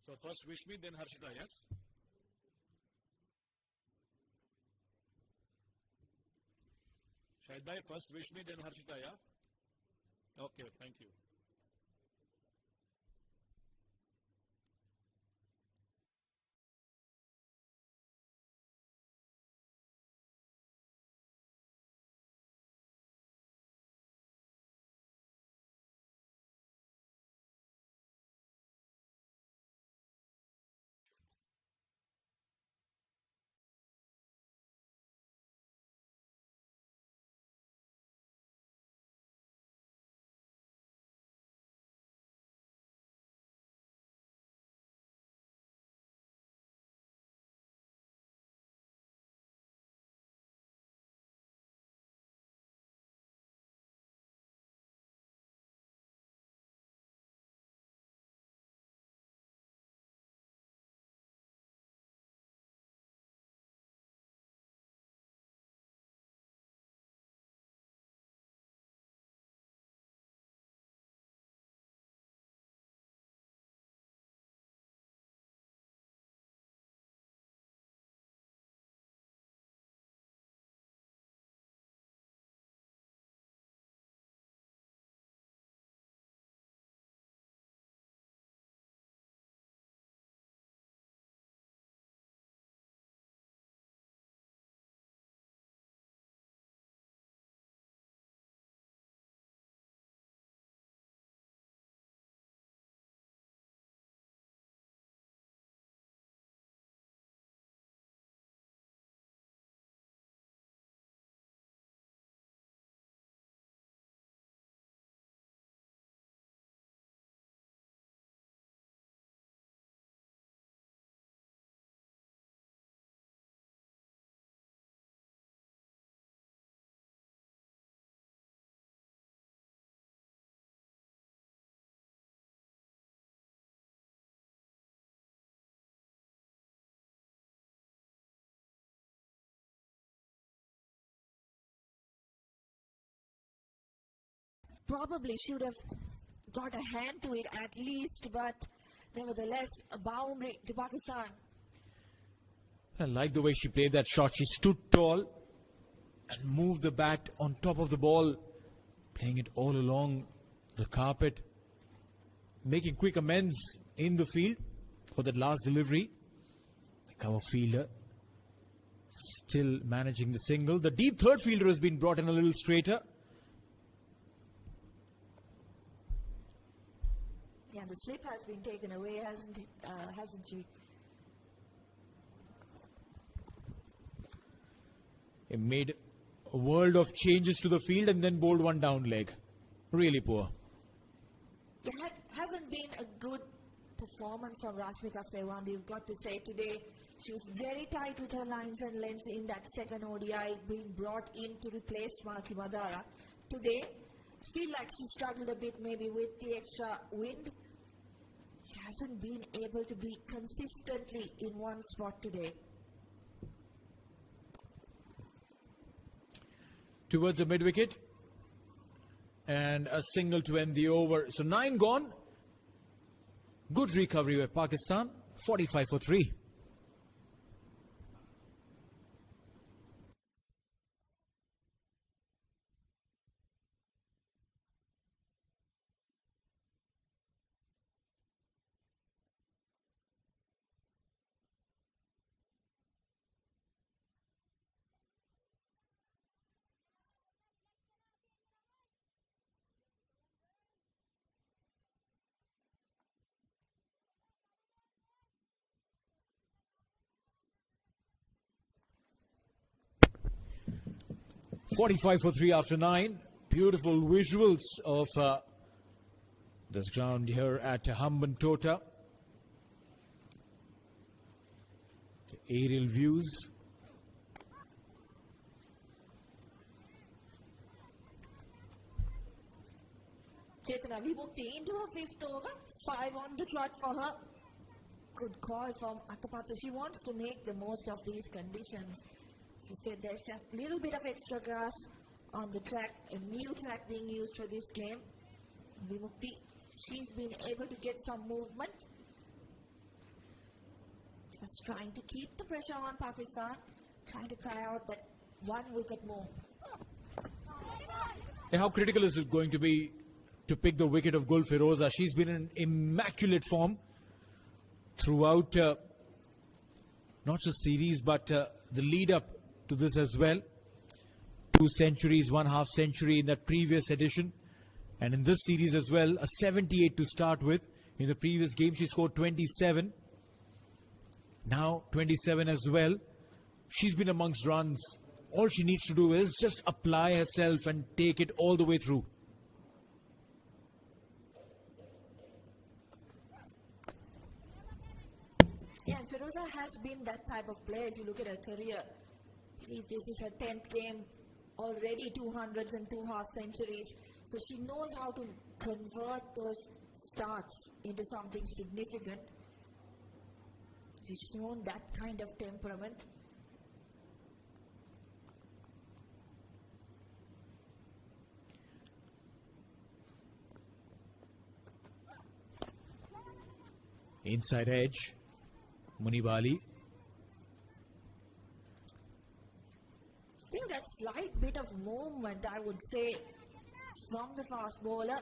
So first Vishmi, then Harshita, yes? Shahid bhai, first Vishmi, then Harshita, yeah? Okay, thank you. Probably should have got a hand to it at least, but nevertheless, a boundary to Pakistan. I like the way she played that shot. She stood tall and moved the bat on top of the ball, playing it all along the carpet, making quick amends in the field for that last delivery. The cover fielder still managing the single. The deep third fielder has been brought in a little straighter. Yeah, the slip has been taken away, hasn't she? He made a world of changes to the field and then bowled one down leg. Really poor. It hasn't been a good performance from Rashmika Sehwag, you've got to say. Today she was very tight with her lines and lengths in that second ODI, being brought in to replace Malki Madara. Today, I feel like she struggled a bit maybe with the extra wind. She hasn't been able to be consistently in one spot today. Towards the mid-wicket. And a single to end the over. So 9 gone. Good recovery by Pakistan. 45 for 3. $45 for 3 after 9. Beautiful visuals of this ground here at Hambantota. The aerial views. Chetana Vimukti into her fifth over. 5 on the trot for her. Good call from Atapattu. She wants to make the most of these conditions. She said there's a little bit of extra grass on the track, a new track being used for this game. Vimukti, she's been able to get some movement. Just trying to keep the pressure on Pakistan, trying to cry out that one wicket more. How critical is it going to be to pick the wicket of Gul Firoza? She's been in immaculate form throughout not just series but the lead up to this as well. 2 centuries, 1 half century in that previous edition, and in this series as well, a 78 to start with. In the previous game she scored 27, now 27 as well. She's been amongst runs. All she needs to do is just apply herself and take it all the way through. Yeah, and Firoza has been that type of player. If you look at her career, I believe this is her 10th game, already 200s and 2 half centuries. So she knows how to convert those starts into something significant. She's shown that kind of temperament. Inside edge, Muniba Ali. Still that slight bit of movement, I would say, from the fast bowler.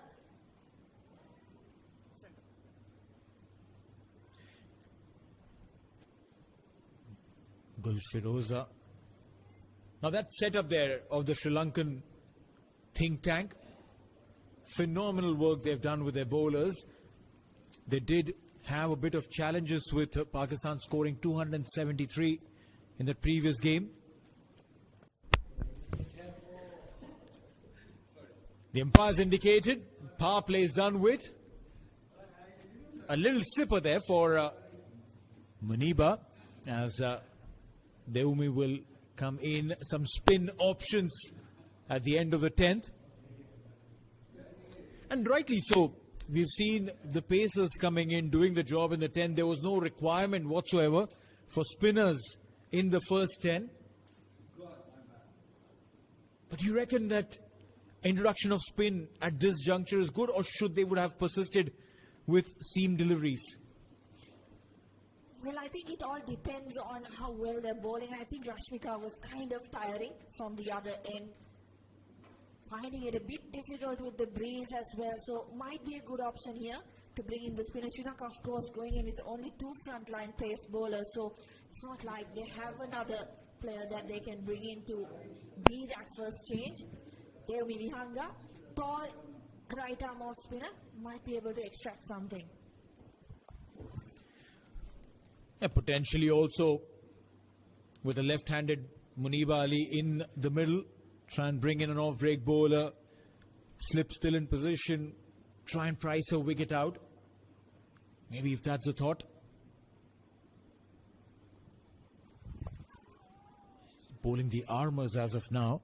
Gul Firoza. Now that setup there of the Sri Lankan think tank, phenomenal work they've done with their bowlers. They did have a bit of challenges with Pakistan scoring 273 in the previous game. The umpires indicated power play is done with. A little sipper there for Muniba as Deumi will come in. Some spin options at the end of the 10th. And rightly so. We've seen the pacers coming in, doing the job in the 10th. There was no requirement whatsoever for spinners in the first 10. But you reckon that introduction of spin at this juncture is good, or should they would have persisted with seam deliveries? Well, I think it all depends on how well they're bowling. I think Rashmika was kind of tiring from the other end, finding it a bit difficult with the breeze as well. So might be a good option here to bring in the spinner. Sri Lanka, of course, going in with only 2 frontline pace bowlers. So it's not like they have another player that they can bring in to be that first change. Deumi Vihanga, tall right arm off spinner, might be able to extract something. Yeah, potentially also with a left-handed Muniba Ali in the middle. Try and bring in an off-break bowler. Slip still in position. Try and price a wicket out. Maybe if that's a thought. Bowling the armors as of now.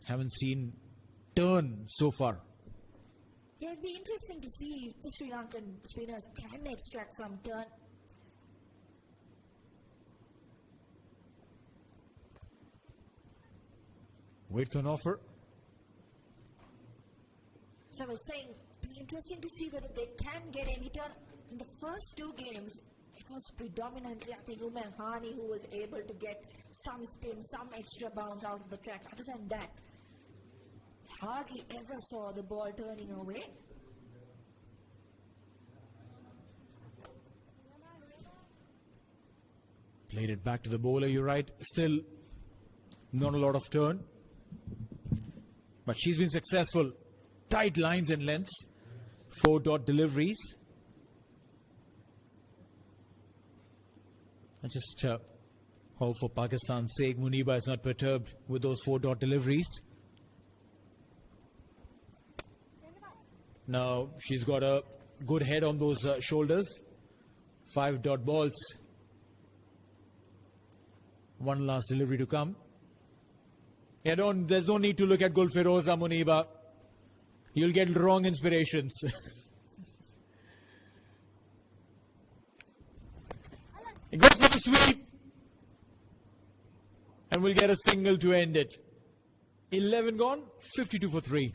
Haven't seen turn so far. Yeah, it'd be interesting to see if the Sri Lankan spinners can extract some turn. Width on offer. So I was saying, it'd be interesting to see whether they can get any turn. In the first 2 games, it was predominantly, I think, Umar Hani who was able to get some spin, some extra bounce out of the track. Other than that, hardly ever saw the ball turning away. Played it back to the bowler, you're right. Still not a lot of turn. But she's been successful. Tight lines and lengths. 4-dot deliveries. And just hope for Pakistan's sake, Muniba is not perturbed with those 4-dot deliveries. Now she's got a good head on those shoulders. 5-dot balls. One last delivery to come. Yeah, there's no need to look at Gul Firoza, Muniba. You'll get wrong inspirations. It goes for the sweep. And we'll get a single to end it. 11 gone, 52 for 3.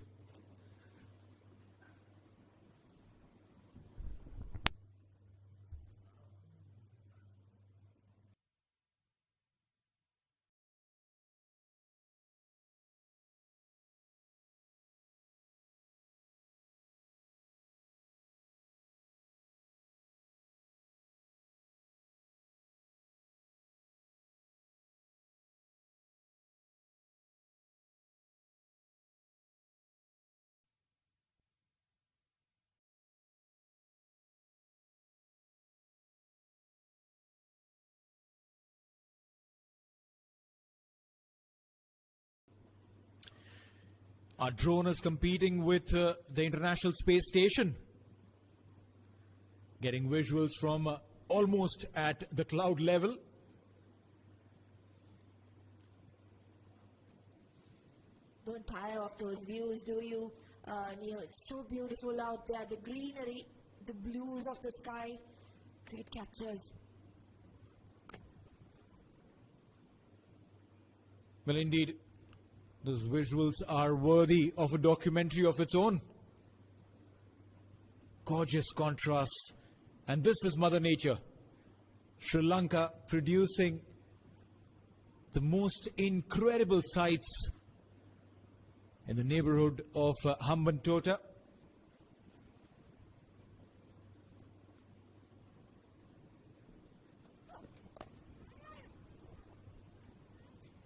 Our drone is competing with the International Space Station. Getting visuals from almost at the cloud level. Don't tire of those views, do you, Neil? It's so beautiful out there. The greenery, the blues of the sky. Great captures. Well, indeed, those visuals are worthy of a documentary of its own. Gorgeous contrasts. And this is Mother Nature. Sri Lanka producing the most incredible sights in the neighborhood of Hambantota.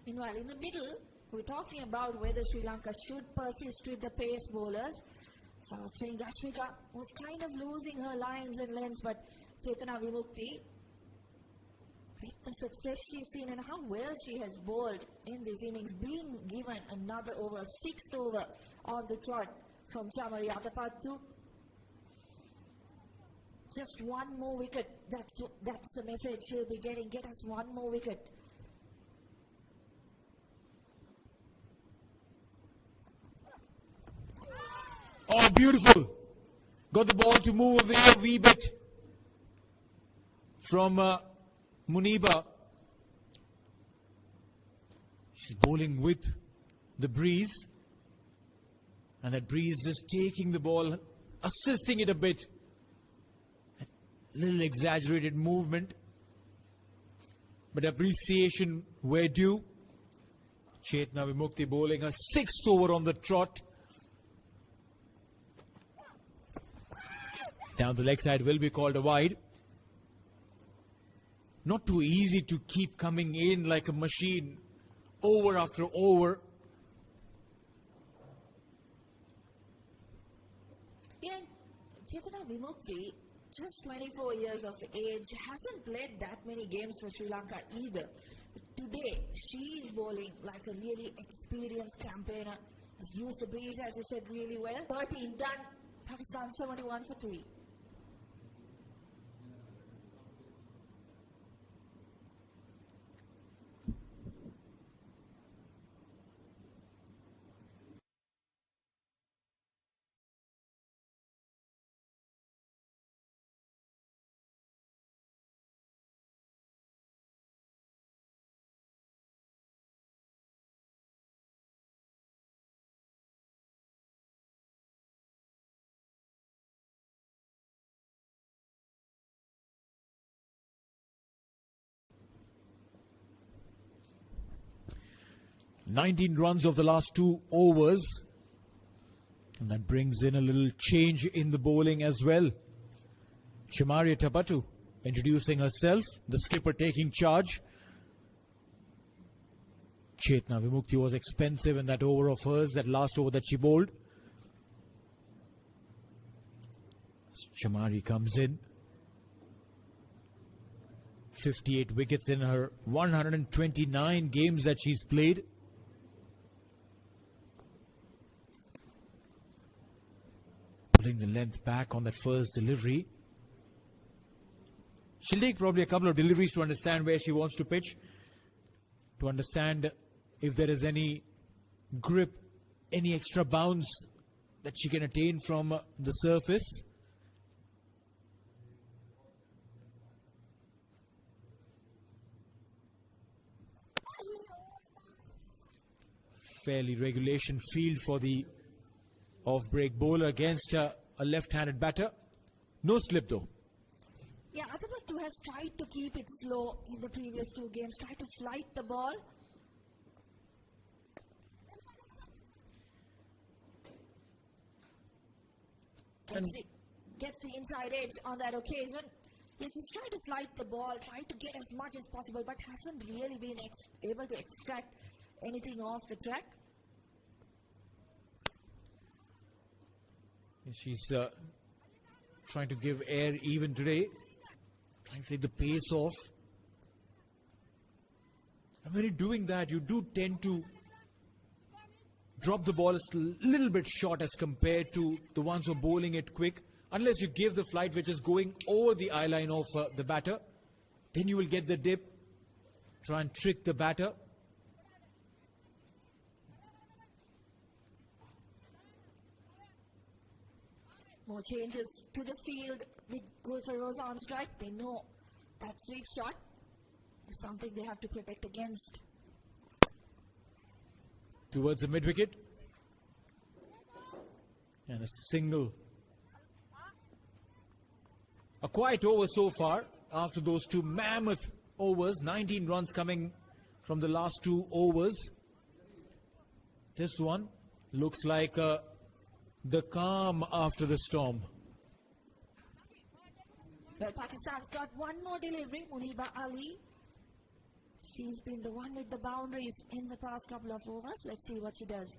Meanwhile, in the middle, we're talking about whether Sri Lanka should persist with the pace bowlers. So I was saying Rashmika was kind of losing her lines and lengths, but Chetana Vimukti, with the success she's seen and how well she has bowled in this innings, being given another over, sixth over on the trot from Chamari Atapattu. Just one more wicket. That's the message she'll be getting. Get us one more wicket. Oh, beautiful. Got the ball to move away a wee bit from Muniba. She's bowling with the breeze. And that breeze is taking the ball, assisting it a bit. A little exaggerated movement. But appreciation where due. Chetna Vimukti bowling a sixth over on the trot. Down the leg side will be called a wide. Not too easy to keep coming in like a machine, over after over. Yeah, Chetana Vimukti, just 24 years of age, hasn't played that many games for Sri Lanka either. Today, she is bowling like a really experienced campaigner. Has used the breeze, as I said, really well. 13 done. Pakistan 71 for 3. "19 runs of the last 2 overs. And that brings in a little change in the bowling as well. Chamari Atapattu introducing herself, the skipper taking charge. Chetna Vimukti was expensive in that over of hers, that last over that she bowled. Chamari comes in. 58 wickets in her 129 games that she's played. Pulling the length back on that first delivery. She'll take probably a couple of deliveries to understand where she wants to pitch. To understand if there is any grip, any extra bounce that she can attain from the surface. Fairly regulation field for the off-break bowler against a left-handed batter. No slip though. Yeah, Atapattu has tried to keep it slow in the previous 2 games, tried to flight the ball. Gets the inside edge on that occasion. Yes, she's tried to flight the ball, tried to get as much as possible, but hasn't really been able to extract anything off the track. She's trying to give air even today. Trying to take the pace off. And when you're doing that, you do tend to drop the ball a little bit short as compared to the ones who are bowling it quick. Unless you give the flight which is going over the eye line of the batter, then you will get the dip. Try and trick the batter. More changes to the field with Gulfaroz on strike. They know that sweep shot is something they have to protect against. Towards the mid-wicket. And a single. A quiet over so far after those two mammoth overs. 19 runs coming from the last 2 overs. This one looks like the calm after the storm. Well, Pakistan's got one more delivery, Muniba Ali. She's been the one with the boundaries in the past couple of overs. Let's see what she does.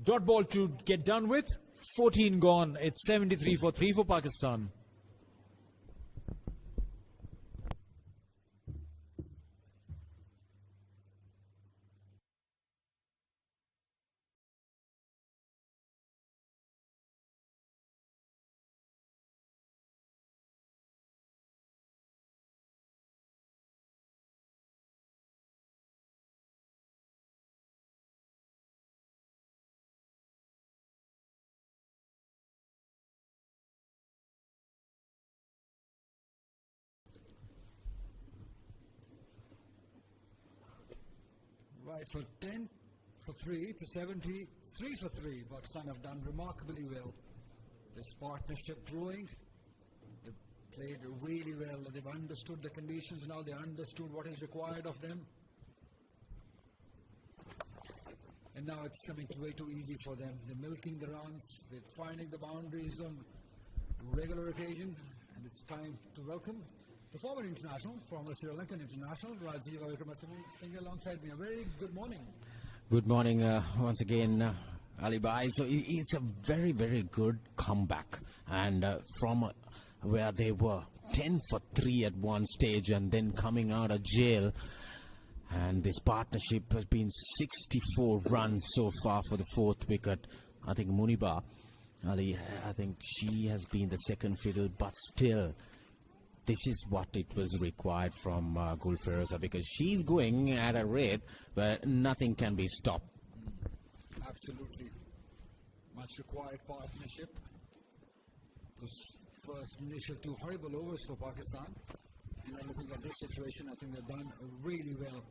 Dot ball to get done with. 14 gone. It's 73 for 3 for Pakistan. Right, for 10 for 3 to 70, 3 for 3. Pakistan have done remarkably well. This partnership growing. They played really well. They've understood the conditions now. They understood what is required of them. And now it's coming way too easy for them. They're milking the runs. They're finding the boundaries on regular occasion. And it's time to welcome the former international, former Sri Lankan international, Rajiv Avikramasinghe alongside me. A very good morning. Good morning once again, Ali Bhai. So it's a very, very good comeback. And from where they were 10 for 3 at one stage and then coming out of jail. And this partnership has been 64 runs so far for the 4th wicket. I think Muniba, Ali, I think she has been the second fiddle, but still, this is what it was required from Gulfaroza, because she's going at a rate where nothing can be stopped. Absolutely. Much required partnership. Those first initial 2 horrible overs for Pakistan. And then looking at this situation, I think they've done really well.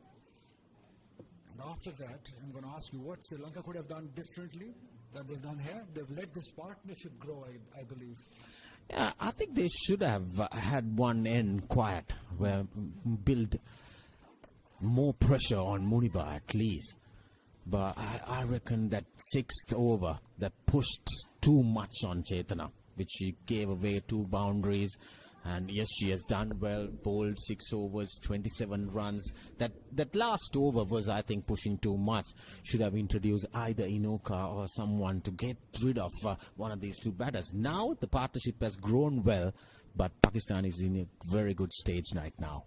And after that, I'm going to ask you what Sri Lanka could have done differently that they've done here. They've let this partnership grow, I believe. Yeah, I think they should have had one end quiet, where build more pressure on Muniba at least. But I reckon that 6th over that pushed too much on Chetana, which she gave away 2 boundaries. And yes, she has done well, bowled 6 overs, 27 runs. That last over was, I think, pushing too much. Should have introduced either Inoka or someone to get rid of one of these 2 batters. Now the partnership has grown well, but Pakistan is in a very good stage right now.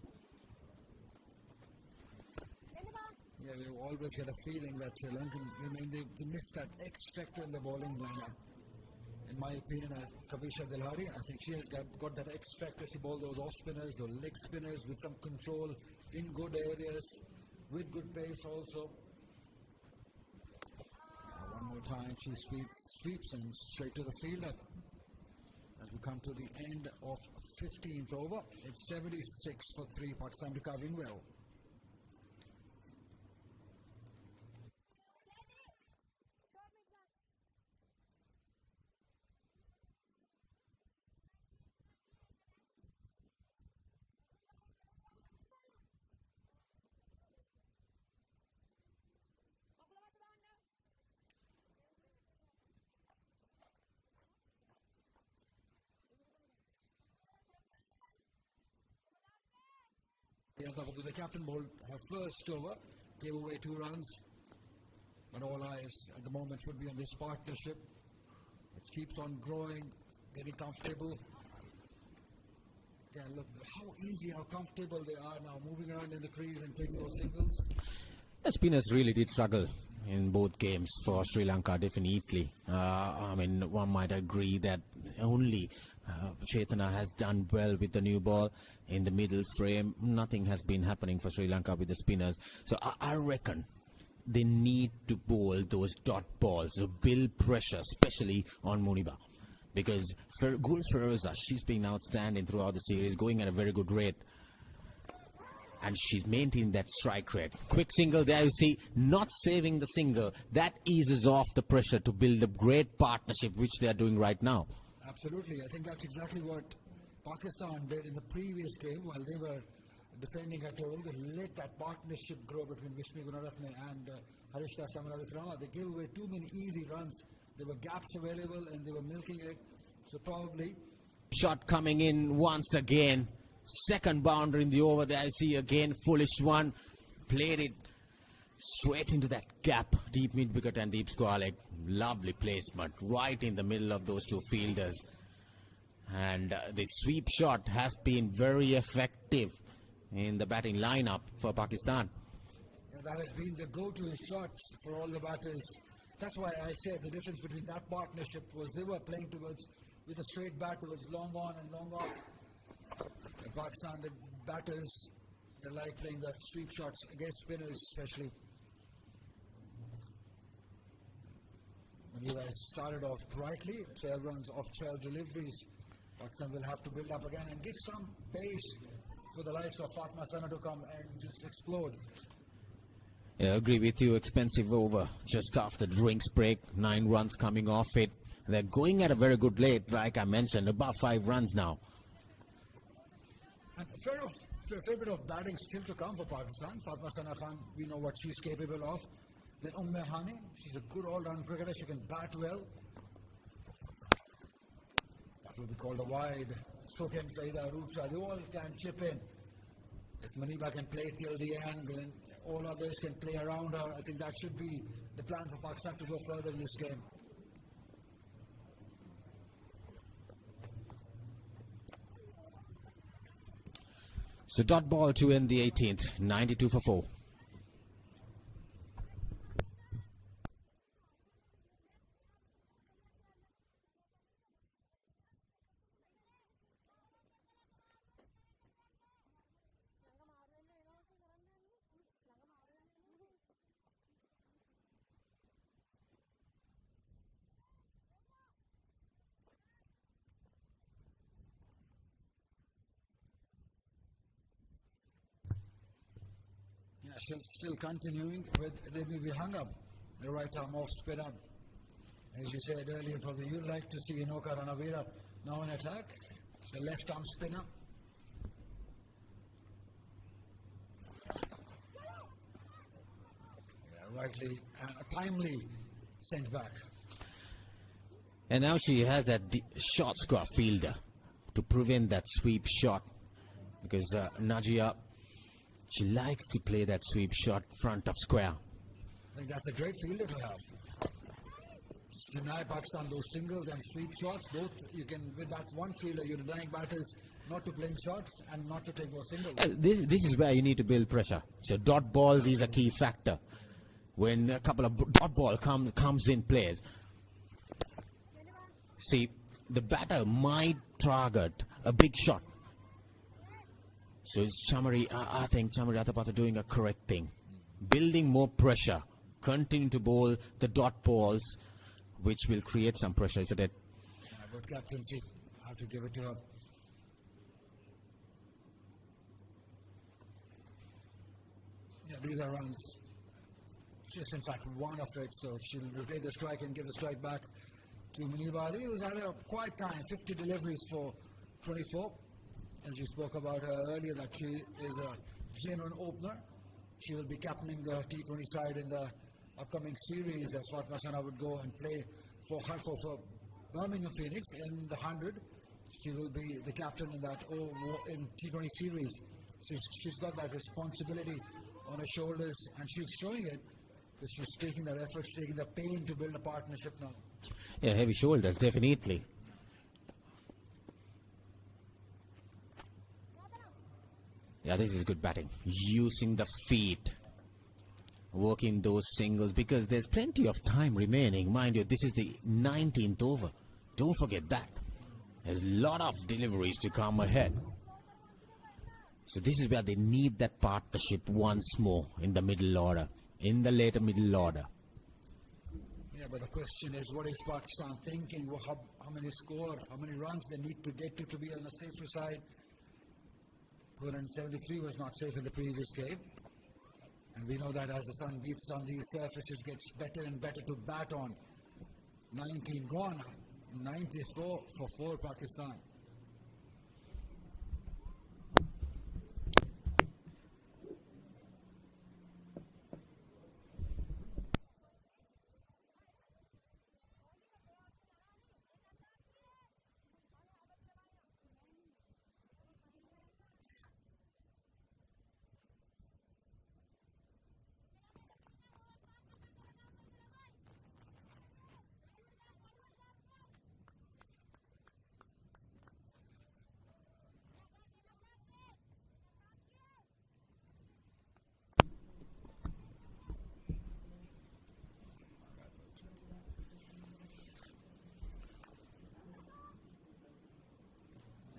Yeah, you always get a feeling that Sri Lankan, they missed that X factor in the bowling lineup. In my opinion, Kabisha Dilhari, I think she has got that X factor. She bowled those off spinners, those leg spinners with some control in good areas, with good pace also. One more time, she sweeps and straight to the fielder. As we come to the end of 15th over, it's 76 for 3. Pakistan recovering well. The captain bowled her first over, gave away 2 runs, but all eyes at the moment would be on this partnership, which keeps on growing, getting comfortable. Yeah, look how easy, how comfortable they are now, moving around in the crease and taking those singles. The spinners really did struggle in both games for Sri Lanka, definitely. I mean, one might agree that only Chetana has done well with the new ball in the middle frame. Nothing has been happening for Sri Lanka with the spinners. So I reckon they need to bowl those dot balls to build pressure, especially on Muniba. Because Gul Feroza, she's been outstanding throughout the series, going at a very good rate. And she's maintained that strike rate. Quick single there, you see, not saving the single. That eases off the pressure to build a great partnership, which they are doing right now. Absolutely. I think that's exactly what Pakistan did in the previous game while they were defending at all. They let that partnership grow between Vishnu Gunaratne and Harishta Samaravikrama. They gave away too many easy runs. There were gaps available and they were milking it. So probably... Shot coming in once again. Second boundary in the over there. I see again, foolish one. Played it straight into that gap. Deep mid-wicket and deep square leg. Lovely placement. Right in the middle of those two fielders. And the sweep shot has been very effective in the batting lineup for Pakistan. Yeah, that has been the go-to shots for all the batters. That's why I said the difference between that partnership was they were playing with a straight bat towards long on and long off. In Pakistan, the batters, they like playing the sweep shots against spinners especially. Manila has started off brightly, 12 runs off 12 deliveries. Pakistan will have to build up again and give some pace for the likes of Fatma Sana to come and just explode. Yeah, I agree with you. Expensive over just after the drinks break. 9 runs coming off it. They're going at a very good rate, like I mentioned, about 5 runs now. And a fair bit of batting still to come for Pakistan. Fatma Sana Khan, we know what she's capable of. Then Hani, she's a good all-round cricketer. She can bat well. That will be called a wide. So can Saida Roopsa. They all can chip in. If Maniba can play till the end, then all others can play around her. I think that should be the plan for Pakistan to go further in this game. So dot ball to end the 18th, 92 for 4. Still continuing with they may be hung up. The right arm off spin up. As you said earlier, probably you'd like to see Inoka Ranavira now in attack. The left arm spinner. Yeah, rightly and timely sent back. And now she has that short square fielder to prevent that sweep shot. Because Najia, she likes to play that sweep shot front of square. I think that's a great fielder to have. Just deny Pakistan those singles and sweep shots. Both you can, with that one fielder, you're denying batters not to playing shots and not to take those singles. This is where you need to build pressure. So dot balls is a key factor. When a couple of dot ball comes in plays. See, the batter might target a big shot. So it's Chamari, I think Chamari Athapatha doing a correct thing. Building more pressure. Continue to bowl the dot balls, which will create some pressure, isn't it? Yeah, good captaincy. I have to give it to her. Yeah, these are runs. Just in fact one of it, so she'll rotate the strike and give the strike back to Munibali, who's had a quiet time, 50 deliveries for 24. As you spoke about her earlier, that she is a genuine opener. She will be captaining the T20 side in the upcoming series as Fatma Sana would go and play for Birmingham Phoenix in the 100. She will be the captain in that in T20 series. So she's got that responsibility on her shoulders and she's showing it because she's taking that effort, she's taking the pain to build a partnership now. Yeah, heavy shoulders, definitely. Yeah, this is good batting. Using the feet. Working those singles because there's plenty of time remaining. Mind you, this is the 19th over. Don't forget that. There's a lot of deliveries to come ahead. So this is where they need that partnership once more in the middle order. In the later middle order. Yeah, but the question is, what is Pakistan thinking? How many score, how many runs they need to get to be on the safer side? 273 was not safe in the previous game. And we know that as the sun beats on these surfaces, gets better and better to bat on. 19 gone, 94 for 4 Pakistan.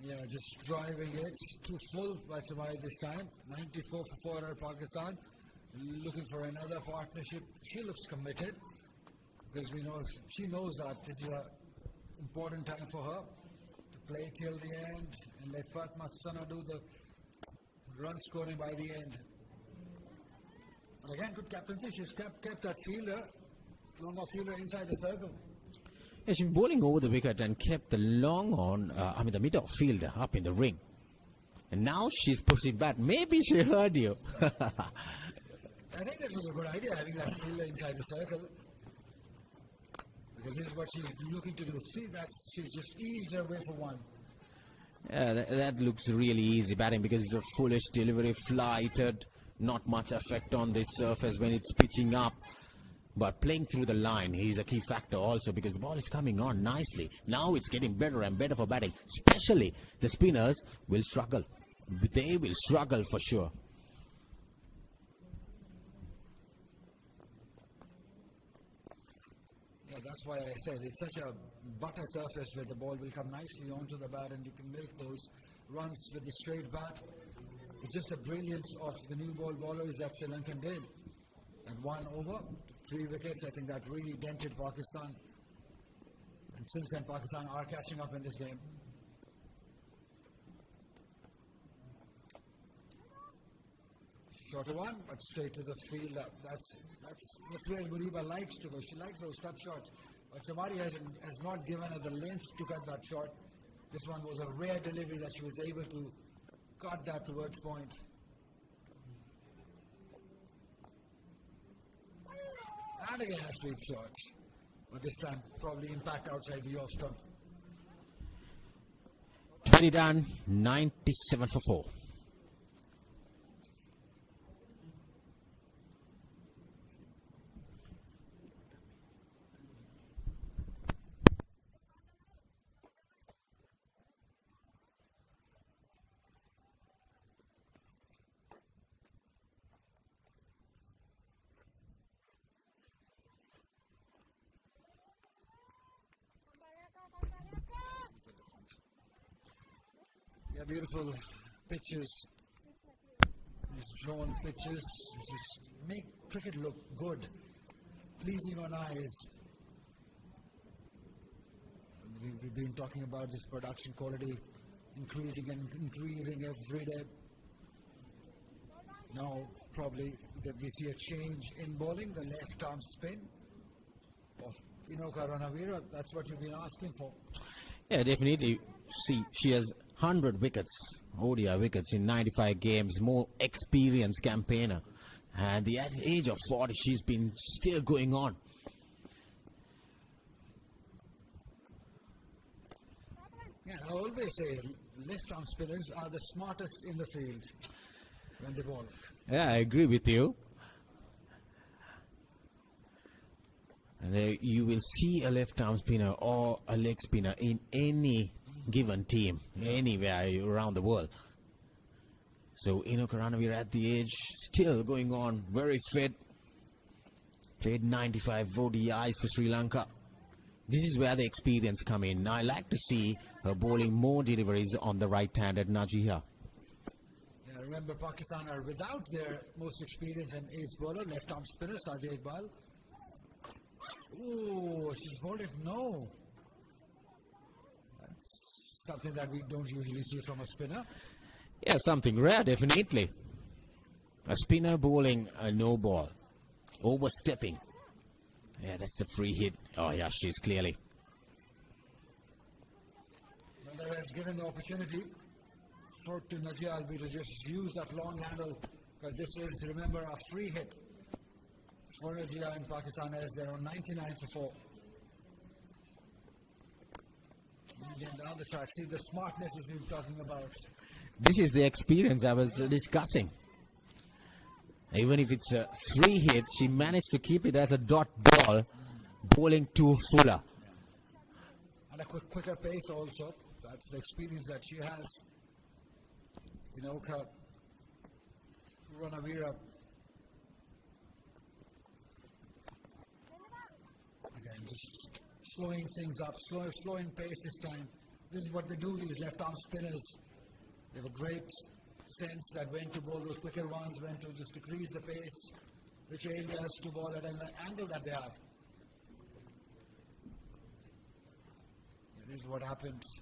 Yeah, just driving it to full by Chamari this time. 94 for 4 Pakistan. Looking for another partnership. She looks committed because we know she knows that this is an important time for her to play till the end and let Fatma Sana do the run scoring by the end. But again, good captaincy. She's kept that fielder, longer fielder inside the circle. Yeah, she's bowling over the wicket and kept the long on, the middle fielder up in the ring. And now she's pushing back. Maybe she heard you. I think that was a good idea, having that fielder inside the circle. Because this is what she's looking to do. See, she's just eased her way for one. Yeah, that looks really easy batting because it's a foolish delivery, flighted, not much effect on this surface when it's pitching up. But playing through the line is a key factor also because the ball is coming on nicely. Now it's getting better and better for batting. Especially the spinners will struggle. They will struggle for sure. Yeah, that's why I said it's such a butter surface where the ball will come nicely onto the bat and you can milk those runs with the straight bat. It's just the brilliance of the new ball bowlers that Sri Lankan did. And 1 over, 3 wickets, I think that really dented Pakistan. And since then, Pakistan are catching up in this game. Shorter one, but straight to the field. That's where Muriba likes to go. She likes those cut shots. But Chamari has not given her the length to cut that shot. This one was a rare delivery that she was able to cut that towards point. And again a sweep shot. But this time probably impact outside the off stump. 20 done, 97 for 4. Yeah, beautiful pitches. These drawn pitches just make cricket look good, pleasing on eyes. We've been talking about this production quality increasing and increasing every day. Now probably that we see a change in bowling, the left arm spin of Inoka Ranavira. That's what you've been asking for. Yeah, definitely. See, she has 100 wickets, ODI wickets in 95 games, more experienced campaigner. And at the age of 40, she's been still going on. Yeah, I always say left arm spinners are the smartest in the field when they bowl. Yeah, I agree with you. And you will see a left arm spinner or a leg spinner in any given team, anywhere around the world. So Karanavir at the age, still going on, very fit. Played 95 ODIs for Sri Lanka. This is where the experience come in. I like to see her bowling more deliveries on the right-handed Najia. Yeah, remember, Pakistan are without their most experienced and ace bowler, left-arm spinner, Sadia Iqbal. Oh, she's bowled it. No. That's something that we don't usually see from a spinner. Yeah, something rare, definitely. A spinner bowling a no ball. Overstepping. Yeah, that's the free hit. Oh, yeah, she's clearly. Whether has given the opportunity to Najia Albi to just use that long handle, because this is, remember, a free hit for Najia in Pakistan as they're on 99 for 4. And again, down the track, see the smartness that we've been talking about. This is the experience I was discussing. Even if it's a free hit, she managed to keep it as a dot ball, bowling to fuller. And a quicker pace also. That's the experience that she has. Ranavira. Again, just slowing things up, slowing pace this time. This is what they do, these left-arm spinners. They have a great sense that when to bowl those quicker ones, when to just decrease the pace, which areas to bowl at, and the angle that they have. That is what happens.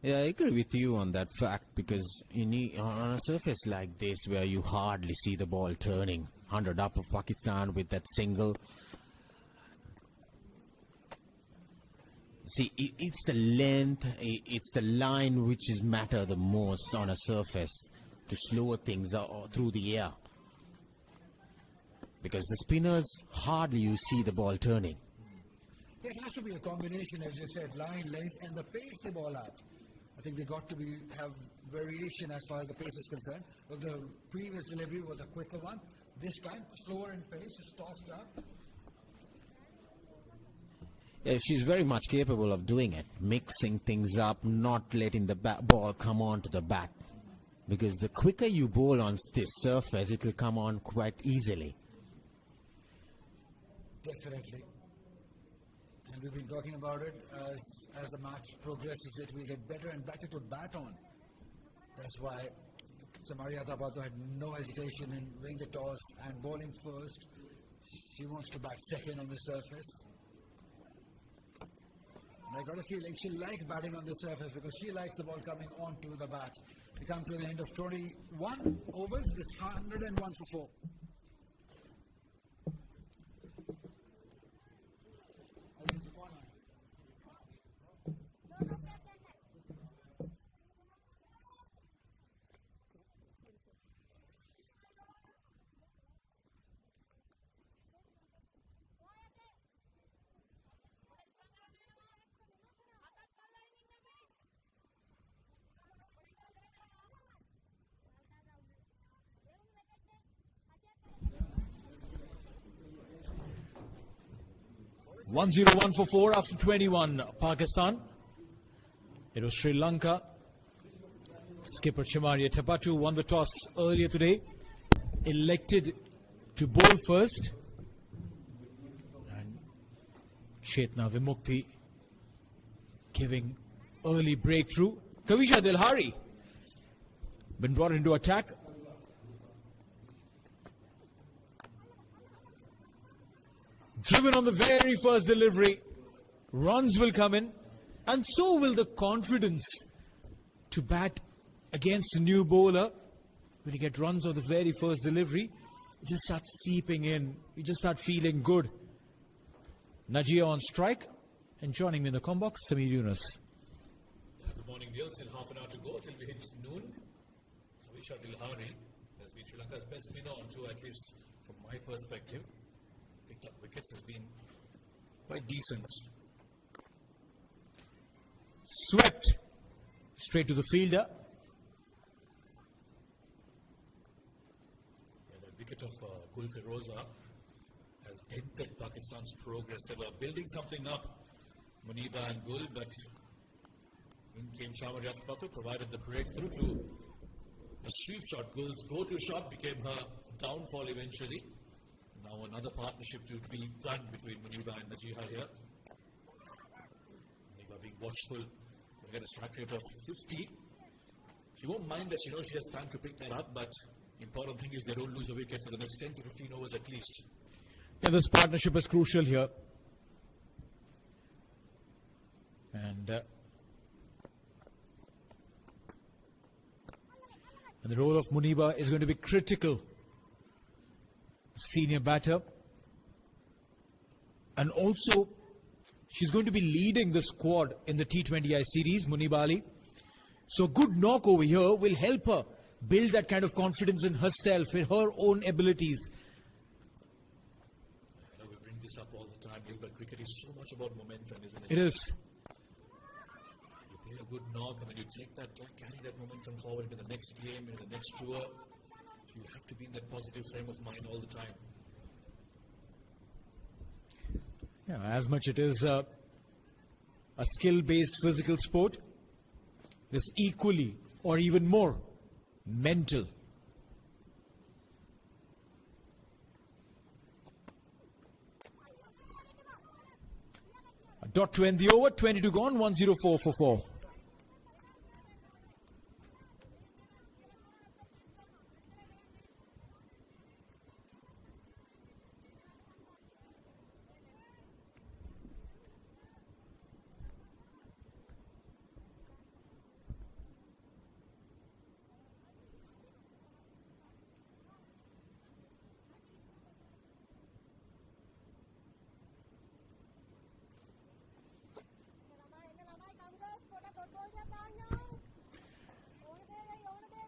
Yeah, I agree with you on that fact, because on a surface like this where you hardly see the ball turning, 100 up of Pakistan with that single. See, it's the length, it's the line which is matter the most on a surface to slow things through the air. Because the spinners, hardly you see the ball turning. It has to be a combination, as you said, line, length, and the pace they ball at. I think they got to have variation as far as the pace is concerned. But the previous delivery was a quicker one. This time, slower in pace, just tossed up. Yeah, she's very much capable of doing it, mixing things up, not letting the ball come on to the bat. Because the quicker you bowl on this surface, it will come on quite easily. Definitely. And we've been talking about it as the match progresses, it will get better and better to bat on. That's why Samaria Tapato had no hesitation in winning the toss and bowling first. She wants to bat second on the surface. And I got a feeling she likes batting on the surface because she likes the ball coming onto the bat. We come to the end of 21 overs. It's 101 for 4. One 1 for 4 after 21. Pakistan. It was Sri Lanka. Skipper Chamaria Tapatu won the toss earlier today. Elected to bowl first. And Chetna Vimukti giving early breakthrough. Kavisha Dilhari been brought into attack. Driven on the very first delivery, runs will come in, and so will the confidence to bat against a new bowler. When you get runs on the very first delivery, it just starts seeping in. You just start feeling good. Najia on strike, and joining me in the combox, Samir Yunus. Good morning, Neil. Still half an hour to go till we hit noon. Kavisha Dilhari has been Sri Lanka's best spinner on tour, at least from my perspective. Picked up wickets, has been quite decent. Swept straight to the fielder. Yeah, the wicket of Gul Firoza has dented Pakistan's progress. They were building something up, Muniba and Gul, but In came Sharma provided the breakthrough to a sweep shot. Gul's go-to shot became her downfall eventually. Now another partnership to be done between Muniba and Najiha here. Muniba being watchful. They get a strike rate of 50. She won't mind that she knows she has time to pick that up, but important thing is they don't lose a wicket for the next 10 to 15 overs at least. Yeah, this partnership is crucial here. And the role of Muniba is going to be critical. Senior batter. And also, she's going to be leading the squad in the T20I series, Muniba Ali. So good knock over here will help her build that kind of confidence in herself, in her own abilities. I know we bring this up all the time, but cricket is so much about momentum, isn't it? It is. You play a good knock and then you take that, carry that momentum forward into the next game, into the next tour. So you have to be in that positive frame of mind all the time. Yeah, as much it is a skill-based physical sport, it is equally or even more mental. A dot to end the over, 22 gone, 104 for 4.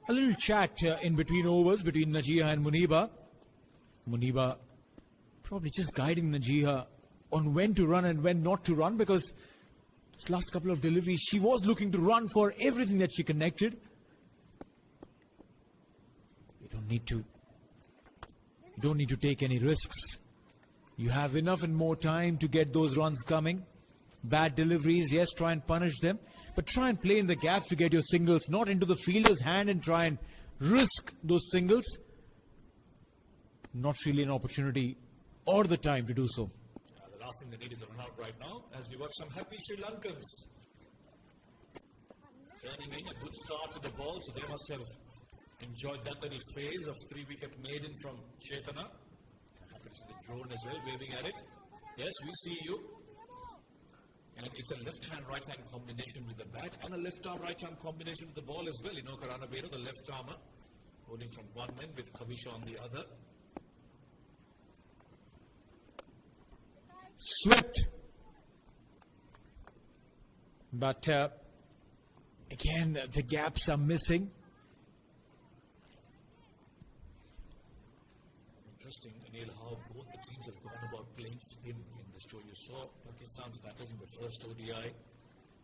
A little chat in between overs between Najiha and Muniba. Muniba probably just guiding Najiha on when to run and when not to run, because this last couple of deliveries she was looking to run for everything that she connected. You don't need to take any risks. You have enough and more time to get those runs coming. Bad deliveries, yes, try and punish them, but try and play in the gaps to get your singles, not into the fielder's hand and try and risk those singles. Not really an opportunity or the time to do so. The last thing they need is a run out right now, as we watch some happy Sri Lankans. Turning in a good start with the ball, so they must have enjoyed that little phase of 3-wicket maiden from Chetana. Happy to see the drone as well, waving at it. Yes, we see you. And it's a left-hand, right-hand combination with the bat and a left-arm, right-arm combination with the ball as well. Karana Vero, the left-armer, holding from one end with Khavisha on the other. Swept. But again, the gaps are missing. Interesting, Anil, how both the teams have gone about playing spin in this tour. You saw Pakistan's batters in the first ODI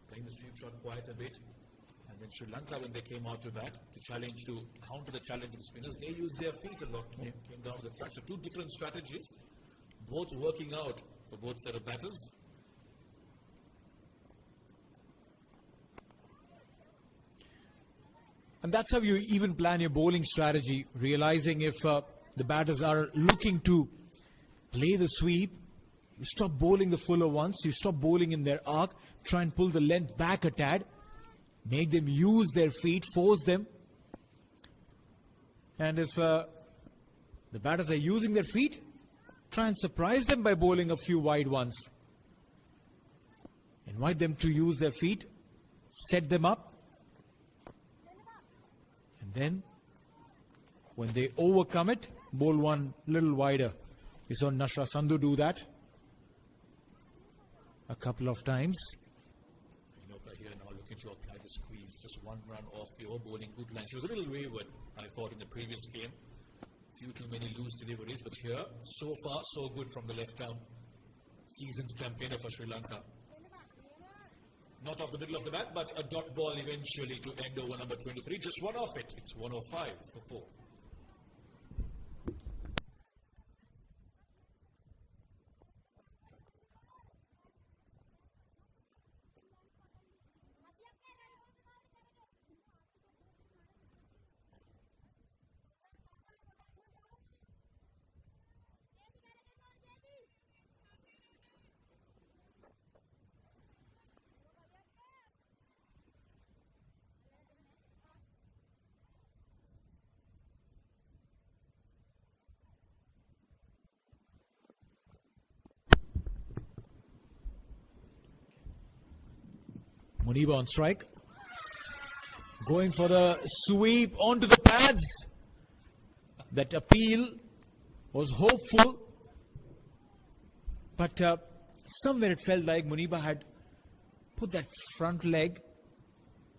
playing the sweep shot quite a bit. And then Sri Lanka, when they came out to bat to counter the challenge of the spinners, they used their feet a lot more. Came down to the track. So two different strategies, both working out for both set of batters. And that's how you even plan your bowling strategy, realizing if the batters are looking to play the sweep, you stop bowling the fuller ones, you stop bowling in their arc, try and pull the length back a tad, make them use their feet, force them. And if the batters are using their feet, try and surprise them by bowling a few wide ones. Invite them to use their feet, set them up, and then when they overcome it, bowl one little wider. We saw Nashra Sandhu do that a couple of times. Inoka here now looking to apply the squeeze. Just one run off the over bowling good line. She was a little wayward, I thought, in the previous game. Few too many loose deliveries, but here, so far, so good from the left arm. Seasoned campaigner for Sri Lanka. Not off the middle of the bat, but a dot ball eventually to end over number 23. Just one off it. It's 105 for 4. Muniba on strike. Going for the sweep onto the pads. That appeal was hopeful. But somewhere it felt like Muniba had put that front leg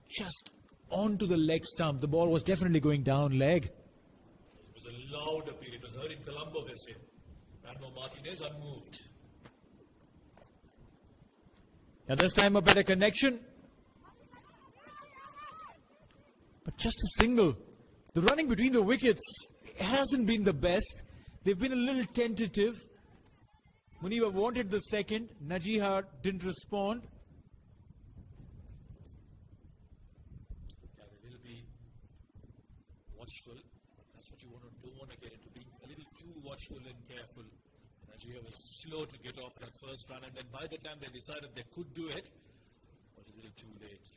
just onto the leg stump. The ball was definitely going down leg. It was a loud appeal. It was heard in Colombo this year. Admo Martinez unmoved. Now this time a better connection. But just a single. The running between the wickets hasn't been the best. They've been a little tentative. Muniba wanted the second. Najiha didn't respond. Yeah, they will be watchful. But that's what you don't want to get into, being a little too watchful and careful. Najia was slow to get off that first run, and then by the time they decided they could do it, it was a little too late.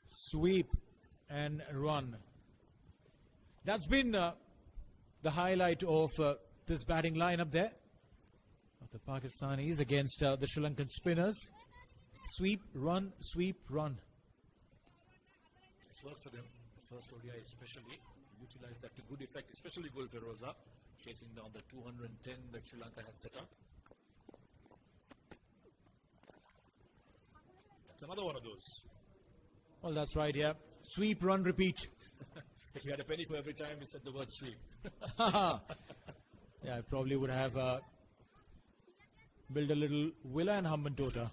Sweep and run. That's been the highlight of this batting lineup there of the Pakistanis against the Sri Lankan spinners. Sweep, run, sweep, run. It's worked for them. The first ODI especially utilized that to good effect, especially Gul Feroza, chasing down the 210 that Sri Lanka had set up. That's another one of those. Well, that's right, yeah. Sweep, run, repeat. If you had a penny for every time you said the word sweep. Yeah, I probably would have built a little villa in Hambantota.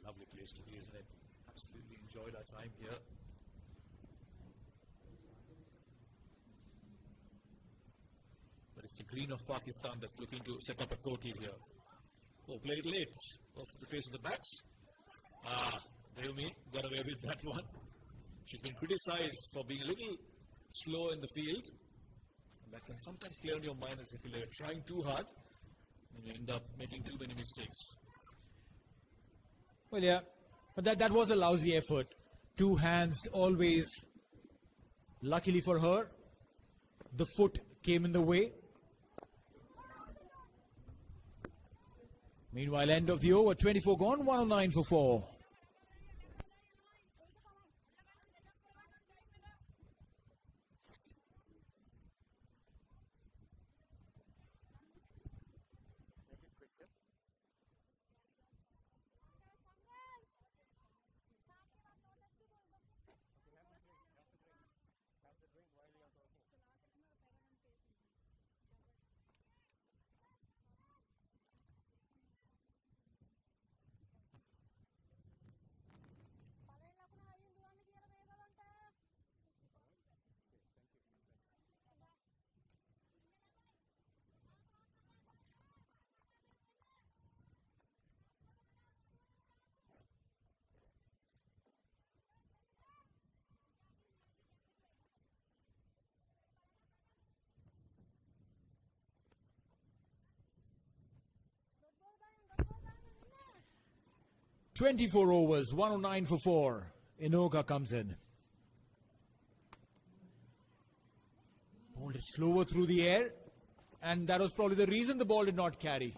Lovely place to be, isn't it? Absolutely enjoyed our time here. But it's the green of Pakistan that's looking to set up a total here. Oh, played it late. Off the face of the bat. Deumi got away with that one. She's been criticized for being a little slow in the field. And that can sometimes play on your mind as if you're trying too hard and you end up making too many mistakes. Well, yeah, but that was a lousy effort. Two hands always. Luckily for her, the foot came in the way. Meanwhile, end of the over, 24 gone, 109 for 4. Twenty-four overs, 109 for 4. Inoka comes in. Bowled it slower through the air, and that was probably the reason the ball did not carry.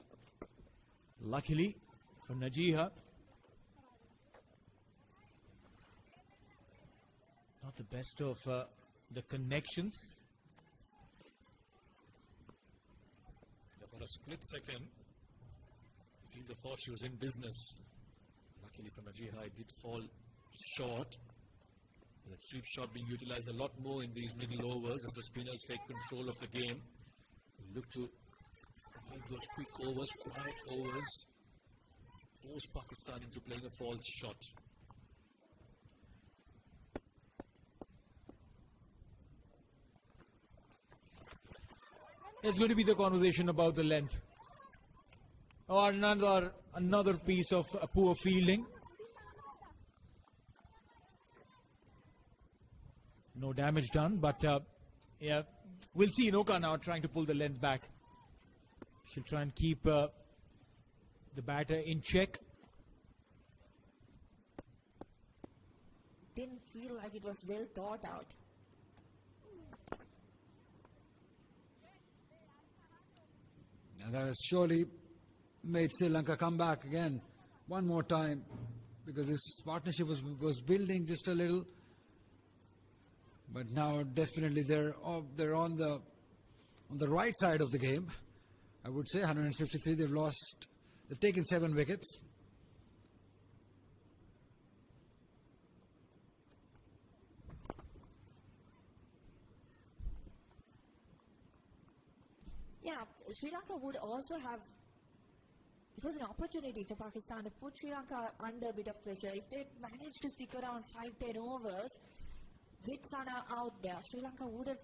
Luckily for Najiha, not the best of the connections. For a split second, I feel the thought she was in business. Luckily for Najiha, it did fall short. That sweep shot being utilized a lot more in these middle overs as the spinners take control of the game. We look to have those quick overs, quiet overs, force Pakistan into playing a false shot. It's going to be the conversation about the length. Or another piece of poor fielding. No damage done, but yeah, we'll see Inoka now trying to pull the length back. She'll try and keep the batter in check. Didn't feel like it was well thought out. And that has surely made Sri Lanka come back again one more time, because this partnership was building just a little. But now definitely they're on the right side of the game. I would say 153. They've taken 7 wickets. Yeah, Sri Lanka would also have, it was an opportunity for Pakistan to put Sri Lanka under a bit of pressure. If they managed to stick around 5-10 overs with Sana out there, Sri Lanka would have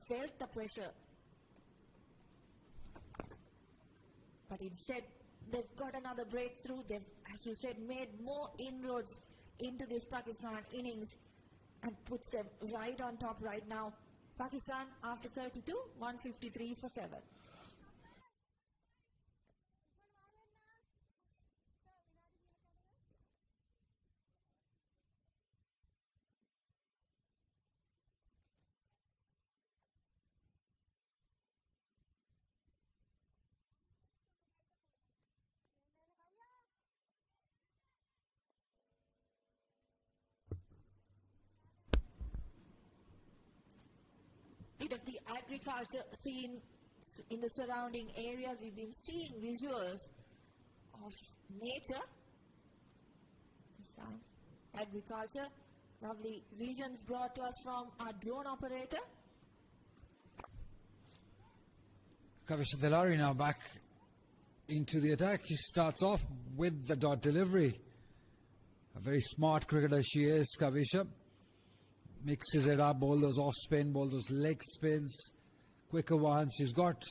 felt the pressure. But instead, they've got another breakthrough. They've, as you said, made more inroads into this Pakistan innings and puts them right on top right now. Pakistan after 32, 153 for 7. Bit of the agriculture scene in the surrounding areas. We've been seeing visuals of nature. This time, agriculture. Lovely visions brought to us from our drone operator. Kavisha Delari now back into the attack. He starts off with the dot delivery. A very smart cricketer she is, Kavisha. Mixes it up, ball those off spin, ball those leg spins, quicker ones. She's got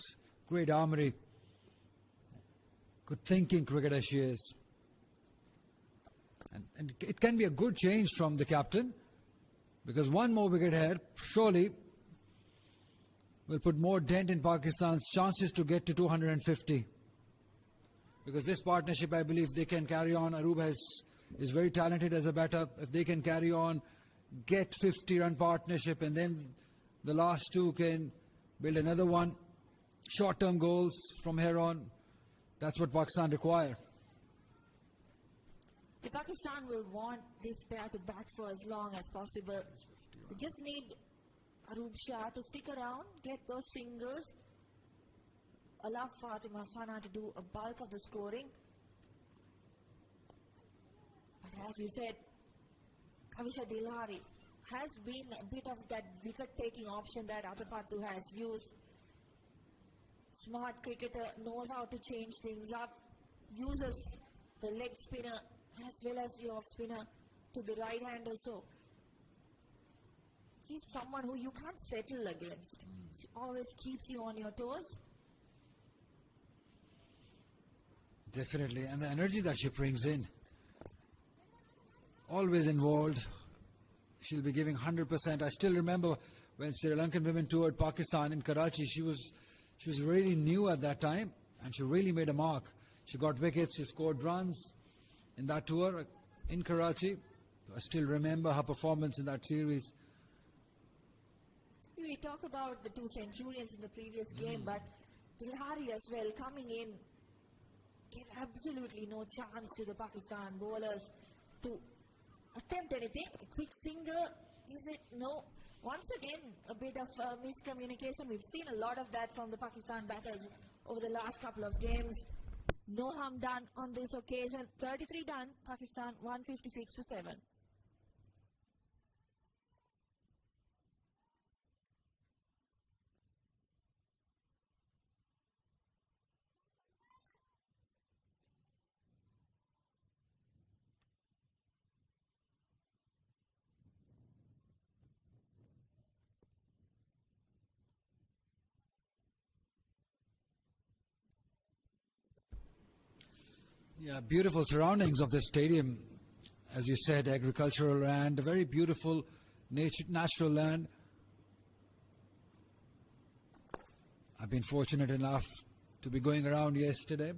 great armory. Good thinking cricketer she is. And it can be a good change from the captain, because one more wicket here surely will put more dent in Pakistan's chances to get to 250. Because this partnership, I believe, they can carry on. Arub is very talented as a batter. If they can carry on, get 50-run partnership, and then the last two can build another one. Short-term goals from here on. That's what Pakistan require. The Pakistan will want this pair to bat for as long as possible. They just need Arub Shah to stick around, get those singles, allow Fatima Sana to do a bulk of the scoring. But as you said, Kavisha Dilhari has been a bit of that wicket-taking option that Atapattu has used. Smart cricketer, knows how to change things up, uses the leg spinner as well as the off spinner to the right hander. So he's someone who you can't settle against. He always keeps you on your toes. Definitely, and the energy that she brings in, always involved. She'll be giving 100%. I still remember when Sri Lankan women toured Pakistan in Karachi. She was really new at that time, and she really made a mark. She got wickets, she scored runs in that tour in Karachi. I still remember her performance in that series. We talk about the two centurions in the previous game, but Dilhari as well coming in gave absolutely no chance to the Pakistan bowlers to attempt anything. A quick single, is it? No. Once again, a bit of miscommunication. We've seen a lot of that from the Pakistan batters over the last couple of games. No harm done on this occasion. 33 done, Pakistan 156 for 7. Yeah, beautiful surroundings of the stadium. As you said, agricultural land, a very beautiful natural land. I've been fortunate enough to be going around yesterday.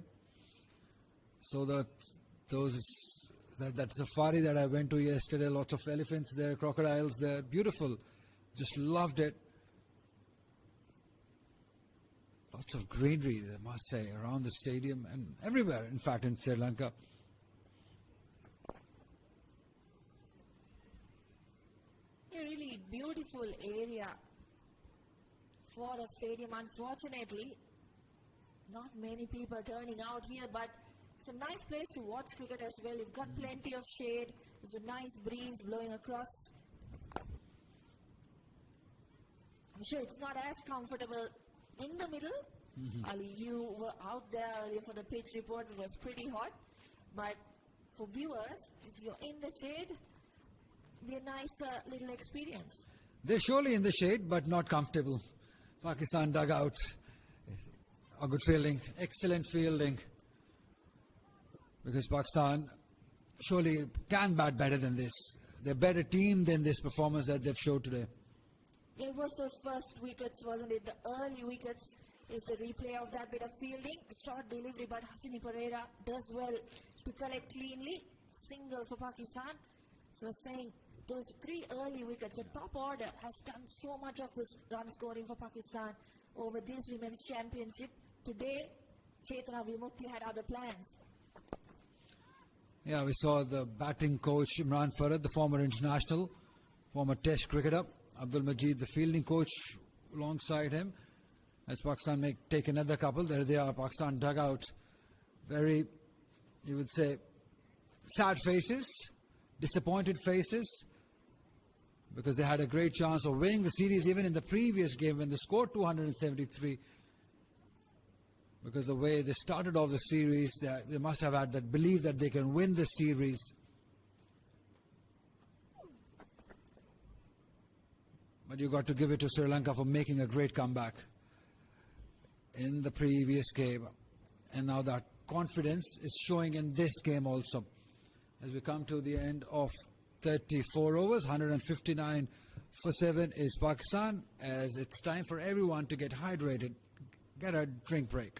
So that safari that I went to yesterday, lots of elephants there, crocodiles there, beautiful. Just loved it. Lots of greenery, I must say, around the stadium and everywhere, in fact, in Sri Lanka. A really beautiful area for a stadium. Unfortunately, not many people are turning out here, but it's a nice place to watch cricket as well. You've got plenty of shade. There's a nice breeze blowing across. I'm sure it's not as comfortable in the middle. Ali, you were out there earlier for the pitch report. It was pretty hot. But for viewers, if you're in the shade, it'll be a nice little experience. They're surely in the shade, but not comfortable. Pakistan dugout. A good fielding, excellent fielding. Because Pakistan surely can bat better than this. They're a better team than this performance that they've showed today. It was those first wickets, wasn't it? The early wickets is the replay of that bit of fielding. Short delivery, but Hasini Pereira does well to collect cleanly. Single for Pakistan. So saying those three early wickets, the top order has done so much of this run scoring for Pakistan over this Women's Championship. Today, Chetana Vimukti had other plans. Yeah, we saw the batting coach Imran Farad, the former international, former test cricketer. Abdul Majid, the fielding coach, alongside him. As Pakistan may take another couple, there they are, Pakistan dugout. Very, you would say, sad faces, disappointed faces, because they had a great chance of winning the series even in the previous game when they scored 273. Because the way they started off the series, they must have had that belief that they can win the series. But you got to give it to Sri Lanka for making a great comeback in the previous game. And now that confidence is showing in this game also. As we come to the end of 34 overs, 159 for 7 is Pakistan. As it's time for everyone to get hydrated, get a drink break.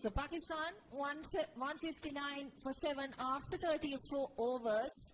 So Pakistan 159 for 7 after 34 overs.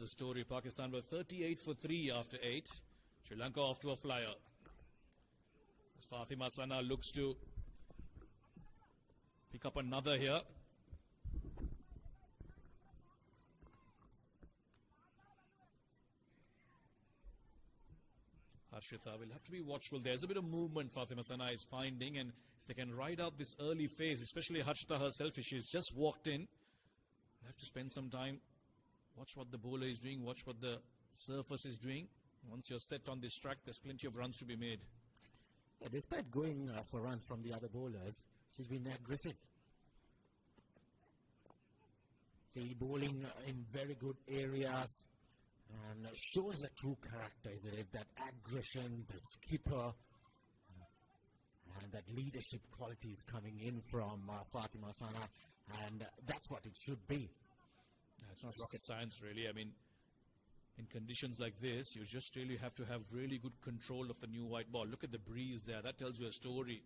the story. Pakistan were 38 for 3 after 8. Sri Lanka off to a flyer. As Fatima Sana looks to pick up another here. Harshita will have to be watchful. There's a bit of movement Fatima Sana is finding, and if they can ride out this early phase, especially Harshita herself, if she's just walked in, they have to spend some time. Watch what the bowler is doing, watch what the surface is doing. Once you're set on this track, there's plenty of runs to be made. Yeah, despite going for runs from the other bowlers, she's been aggressive. See, bowling in very good areas and shows a true character, isn't it? That aggression, the skipper, and that leadership qualities coming in from Fatima Sana, and that's what it should be. It's not rocket science, really. I mean, in conditions like this, you just really have to have really good control of the new white ball. Look at the breeze there. That tells you a story.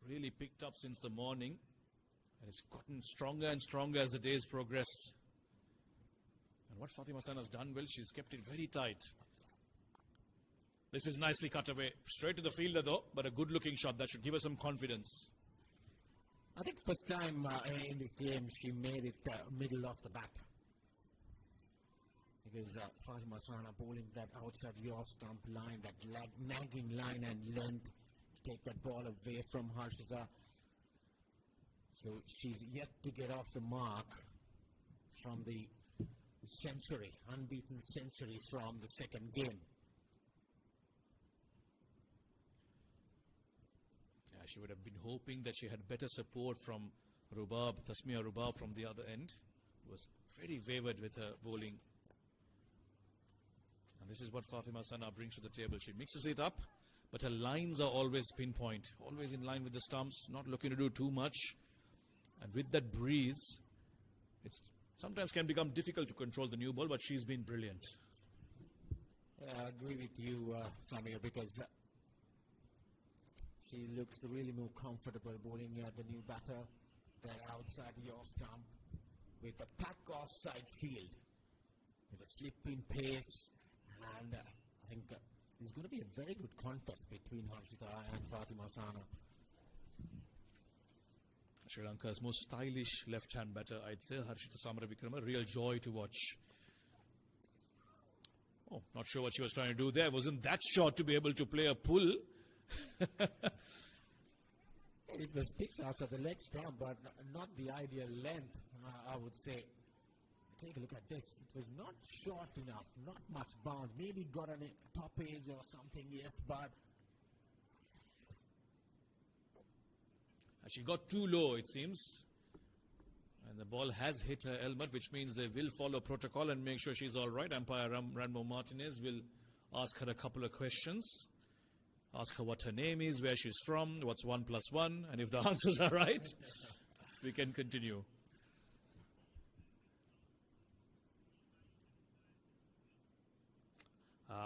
Really picked up since the morning, and it's gotten stronger and stronger as the days progressed. And what Fatima Sana has done, well, she's kept it very tight. This is nicely cut away. Straight to the fielder, though, but a good-looking shot. That should give her some confidence. I think first time in this game, she made it middle of the bat. Because Fatima Sana bowling that outside the off-stump line, that nagging line and length to take that ball away from Harshita. So she's yet to get off the mark from the century, unbeaten century from the second game. Yeah, she would have been hoping that she had better support from Rubab, Tasmia Rubab from the other end. Was very wavered with her bowling. And this is what Fatima Sana brings to the table. She mixes it up, but her lines are always pinpoint, always in line with the stumps, not looking to do too much. And with that breeze, it's sometimes can become difficult to control the new ball, but she's been brilliant. I agree with you, Samir, because she looks really more comfortable bowling the new batter that outside the off stump with a pack offside field, with a slip in pace. And I think it's going to be a very good contest between Harshita and Fatima Sana. Sri Lanka's most stylish left-hand batter, I'd say, Harshita Samaravikrama, real joy to watch. Oh, not sure what she was trying to do there. Wasn't that short to be able to play a pull? It was pitched outside the leg stump, but not the ideal length, I would say. Take a look at this. It was not short enough, not much bounce. Maybe it got on a top edge or something, yes, but She got too low, it seems. And the ball has hit her helmet, which means they will follow protocol and make sure she's all right. Umpire Ranmo Martinez will ask her a couple of questions. Ask her what her name is, where she's from, what's 1 + 1. And if the answers are right, we can continue.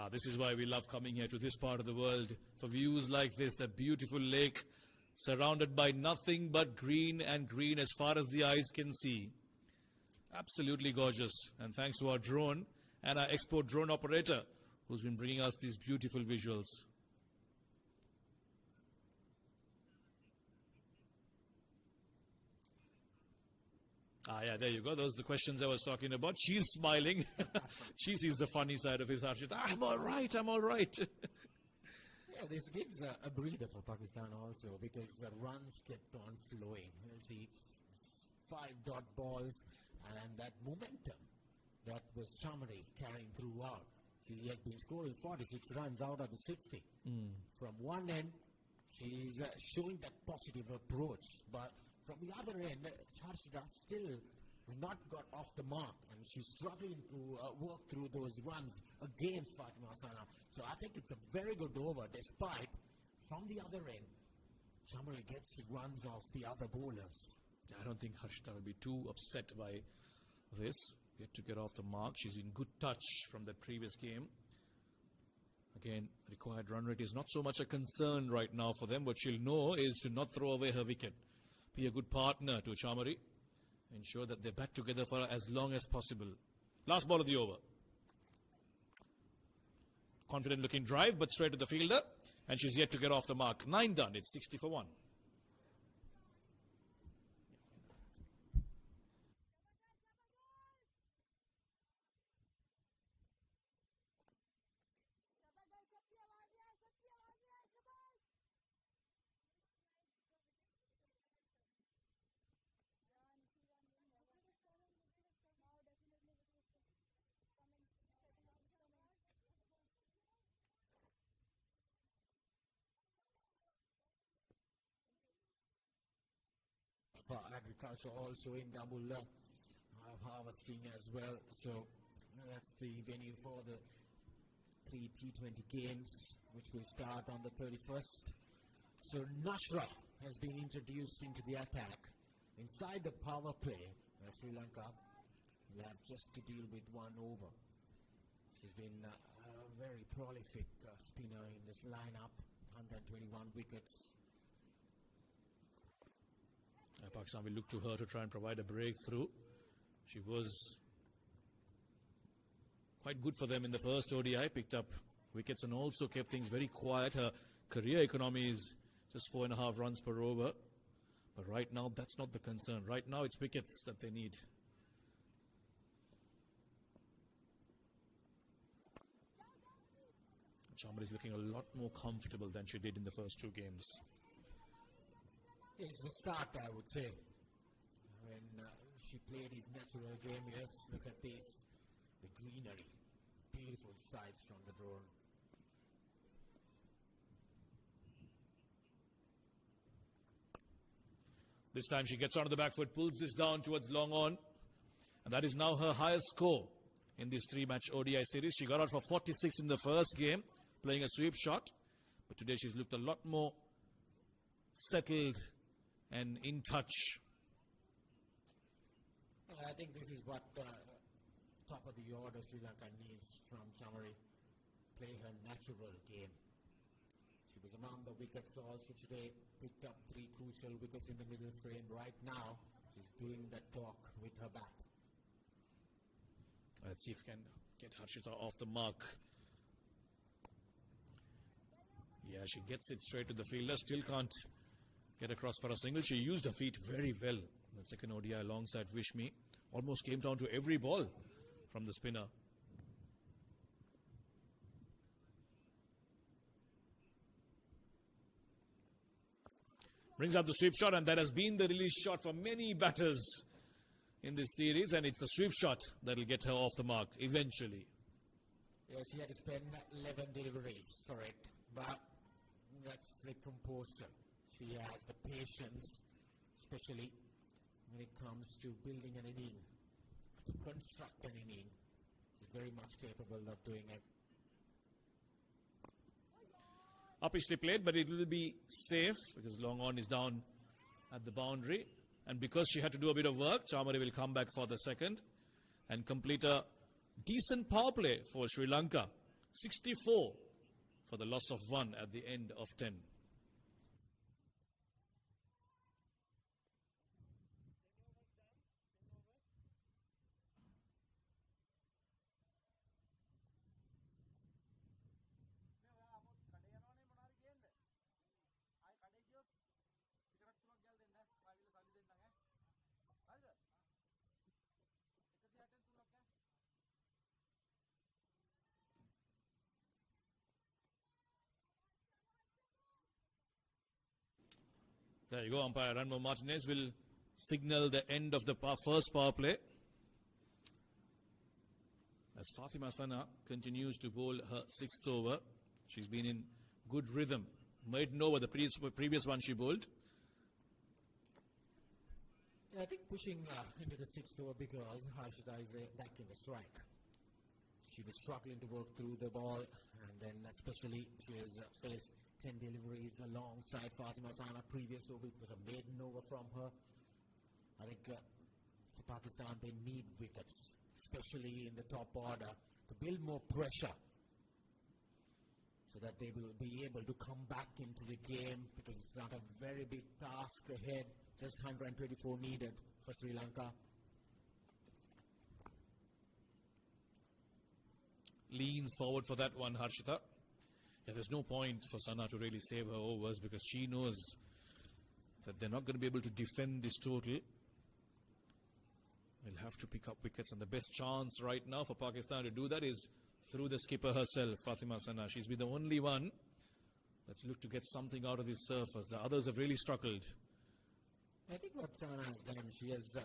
This is why we love coming here to this part of the world. For views like this, the beautiful lake surrounded by nothing but green and green as far as the eyes can see. Absolutely gorgeous. And thanks to our drone and our export drone operator who's been bringing us these beautiful visuals. Yeah, there you go. Those are the questions I was talking about. She's smiling. She sees the funny side of his heart. She's, I'm all right, I'm all right. Yeah, this gives a breather for Pakistan also, because the runs kept on flowing. You see, 5 dot balls and that momentum that was Chamari carrying throughout. See, he has been scoring 46 runs out of the 60. From one end, she's showing that positive approach, but from the other end, Harshita still has not got off the mark, and she's struggling to work through those runs against Fatima Sana. So I think it's a very good over, despite from the other end, Chamari gets runs off the other bowlers. I don't think Harshita will be too upset by this. Yet to get off the mark. She's in good touch from that previous game. Again, required run rate is not so much a concern right now for them. What she'll know is to not throw away her wicket. Be a good partner to Chamari. Ensure that they bat together for as long as possible. Last ball of the over. Confident looking drive, but straight to the fielder. And she's yet to get off the mark. 9 done. It's 60 for 1. For agriculture also in Dambulla, harvesting as well. So that's the venue for the 3 T20 games, which will start on the 31st. So Nashra has been introduced into the attack. Inside the power play, Sri Lanka will have just to deal with 1 over. She's been a very prolific spinner in this lineup, 121 wickets. Pakistan will look to her to try and provide a breakthrough. She was quite good for them in the first ODI, picked up wickets and also kept things very quiet. Her career economy is just 4.5 runs per over. But right now, that's not the concern. Right now, it's wickets that they need. Chamar is looking a lot more comfortable than she did in the first 2 games. It's the start, I would say. When she played his natural game, yes, look at this. The greenery. Beautiful sights from the drone. This time she gets onto the back foot, pulls this down towards long on. And that is now her highest score in this 3-match ODI series. She got out for 46 in the first game, playing a sweep shot. But today she's looked a lot more settled and in touch. I think this is what top of the order Sri Lanka needs from Chamari. Play her natural game. She was among the wickets also today. Picked up 3 crucial wickets in the middle frame. Right now, she's doing the talk with her bat. Let's see if we can get Harshita off the mark. Yeah, she gets it straight to the fielder. Still can't get across for a single. She used her feet very well. The second ODI alongside Vishmi. Almost came down to every ball from the spinner. Brings out the sweep shot, and that has been the release shot for many batters in this series, and it's a sweep shot that will get her off the mark eventually. Yes, she had to spend 11 deliveries for it, but that's the composure. She has the patience, especially when it comes to building an inning, to construct an inning. She's very much capable of doing it. Uppishly played, but it will be safe because long on is down at the boundary. And because she had to do a bit of work, Chamari will come back for the second and complete a decent power play for Sri Lanka. 64 for the loss of 1 at the end of 10. There you go, umpire Ranmo Martinez will signal the end of the first power play. As Fatima Sana continues to bowl her 6th over. She's been in good rhythm. Maiden over the previous one she bowled. Yeah, I think pushing into the 6th over because Harshita is back in the strike. She was struggling to work through the ball, and then especially she has faced 10 deliveries alongside Fatima Sana. Previous over, it was a maiden over from her. I think for Pakistan, they need wickets, especially in the top order, to build more pressure so that they will be able to come back into the game, because it's not a very big task ahead. Just 124 needed for Sri Lanka. leans forward for that one, Harshita. Yeah, there's no point for Sana to really save her overs because she knows that they're not going to be able to defend this total. They'll have to pick up wickets, and the best chance right now for Pakistan to do that is through the skipper herself, Fatima Sana. She's been the only one that's looked to get something out of this surface. The others have really struggled. I think what Sana has done, she has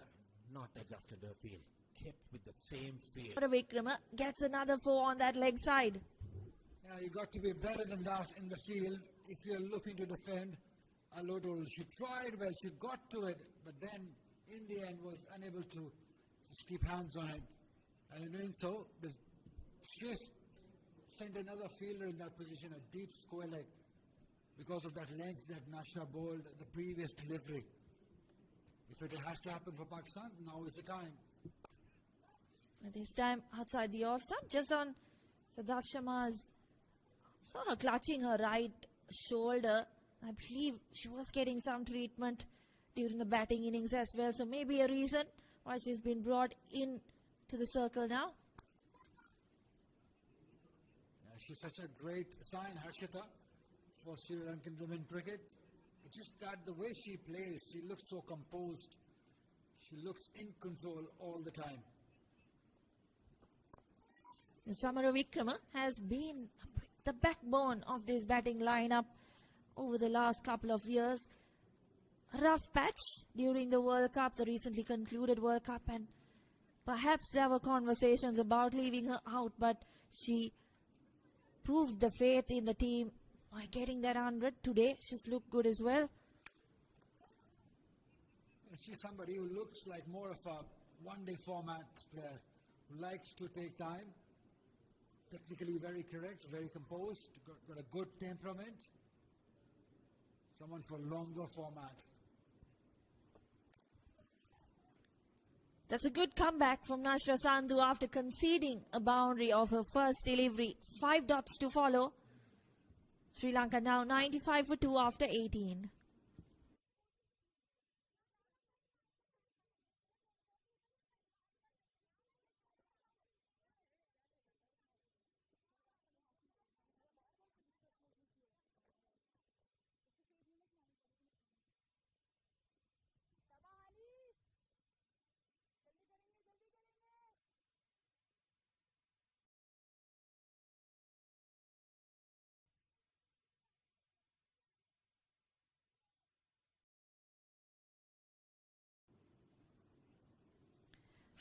not adjusted her field. Kept with the same field. Vikrama gets another 4 on that leg side. Yeah, you got to be better than that in the field if you're looking to defend a low total. She tried well, she got to it, but then in the end was unable to just keep hands on it. And in doing so, she sent another fielder in that position, a deep square leg, because of that length that Nashra bowled the previous delivery. If it has to happen for Pakistan, now is the time. And this time outside the off stump, just on Sadaf Sharma's. Saw her clutching her right shoulder. I believe she was getting some treatment during the batting innings as well. So maybe a reason why she's been brought in to the circle now. Yeah, she's such a great sign, Harshita, for Sri Lankan women cricket. It's just that the way she plays, she looks so composed. She looks in control all the time. Samara Vikrama has been the backbone of this batting lineup over the last couple of years. Rough patch during the World Cup, the recently concluded World Cup, and perhaps there were conversations about leaving her out, but she proved the faith in the team by getting that 100 today. She's looked good as well. She's somebody who looks like more of a one-day format player, who likes to take time, technically very correct, very composed, got a good temperament, someone for longer format. That's a good comeback from Nashra Sandhu after conceding a boundary of her first delivery. 5 dots to follow. Sri Lanka now 95 for 2 after 18.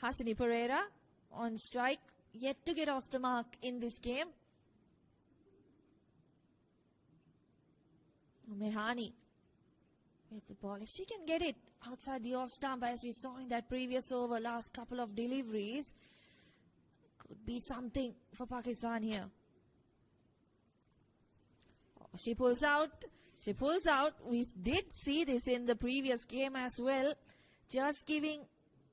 Hasini Pereira on strike, yet to get off the mark in this game. Mehani with the ball. If she can get it outside the off stump, as we saw in that previous over, last couple of deliveries, could be something for Pakistan here. Oh, she pulls out. She pulls out. We did see this in the previous game as well. Just giving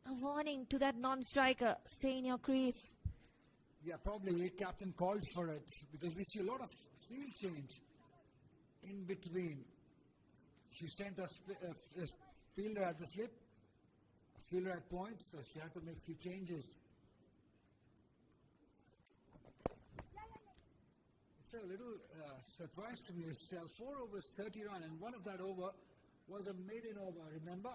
a warning to that non-striker. Stay in your crease. Yeah, probably captain called for it because we see a lot of field change in between. She sent a fielder at the slip, a fielder at point, so she had to make a few changes. It's a little surprise to me, Estelle. 4 overs, 30 runs, and one of that over was a maiden over, remember?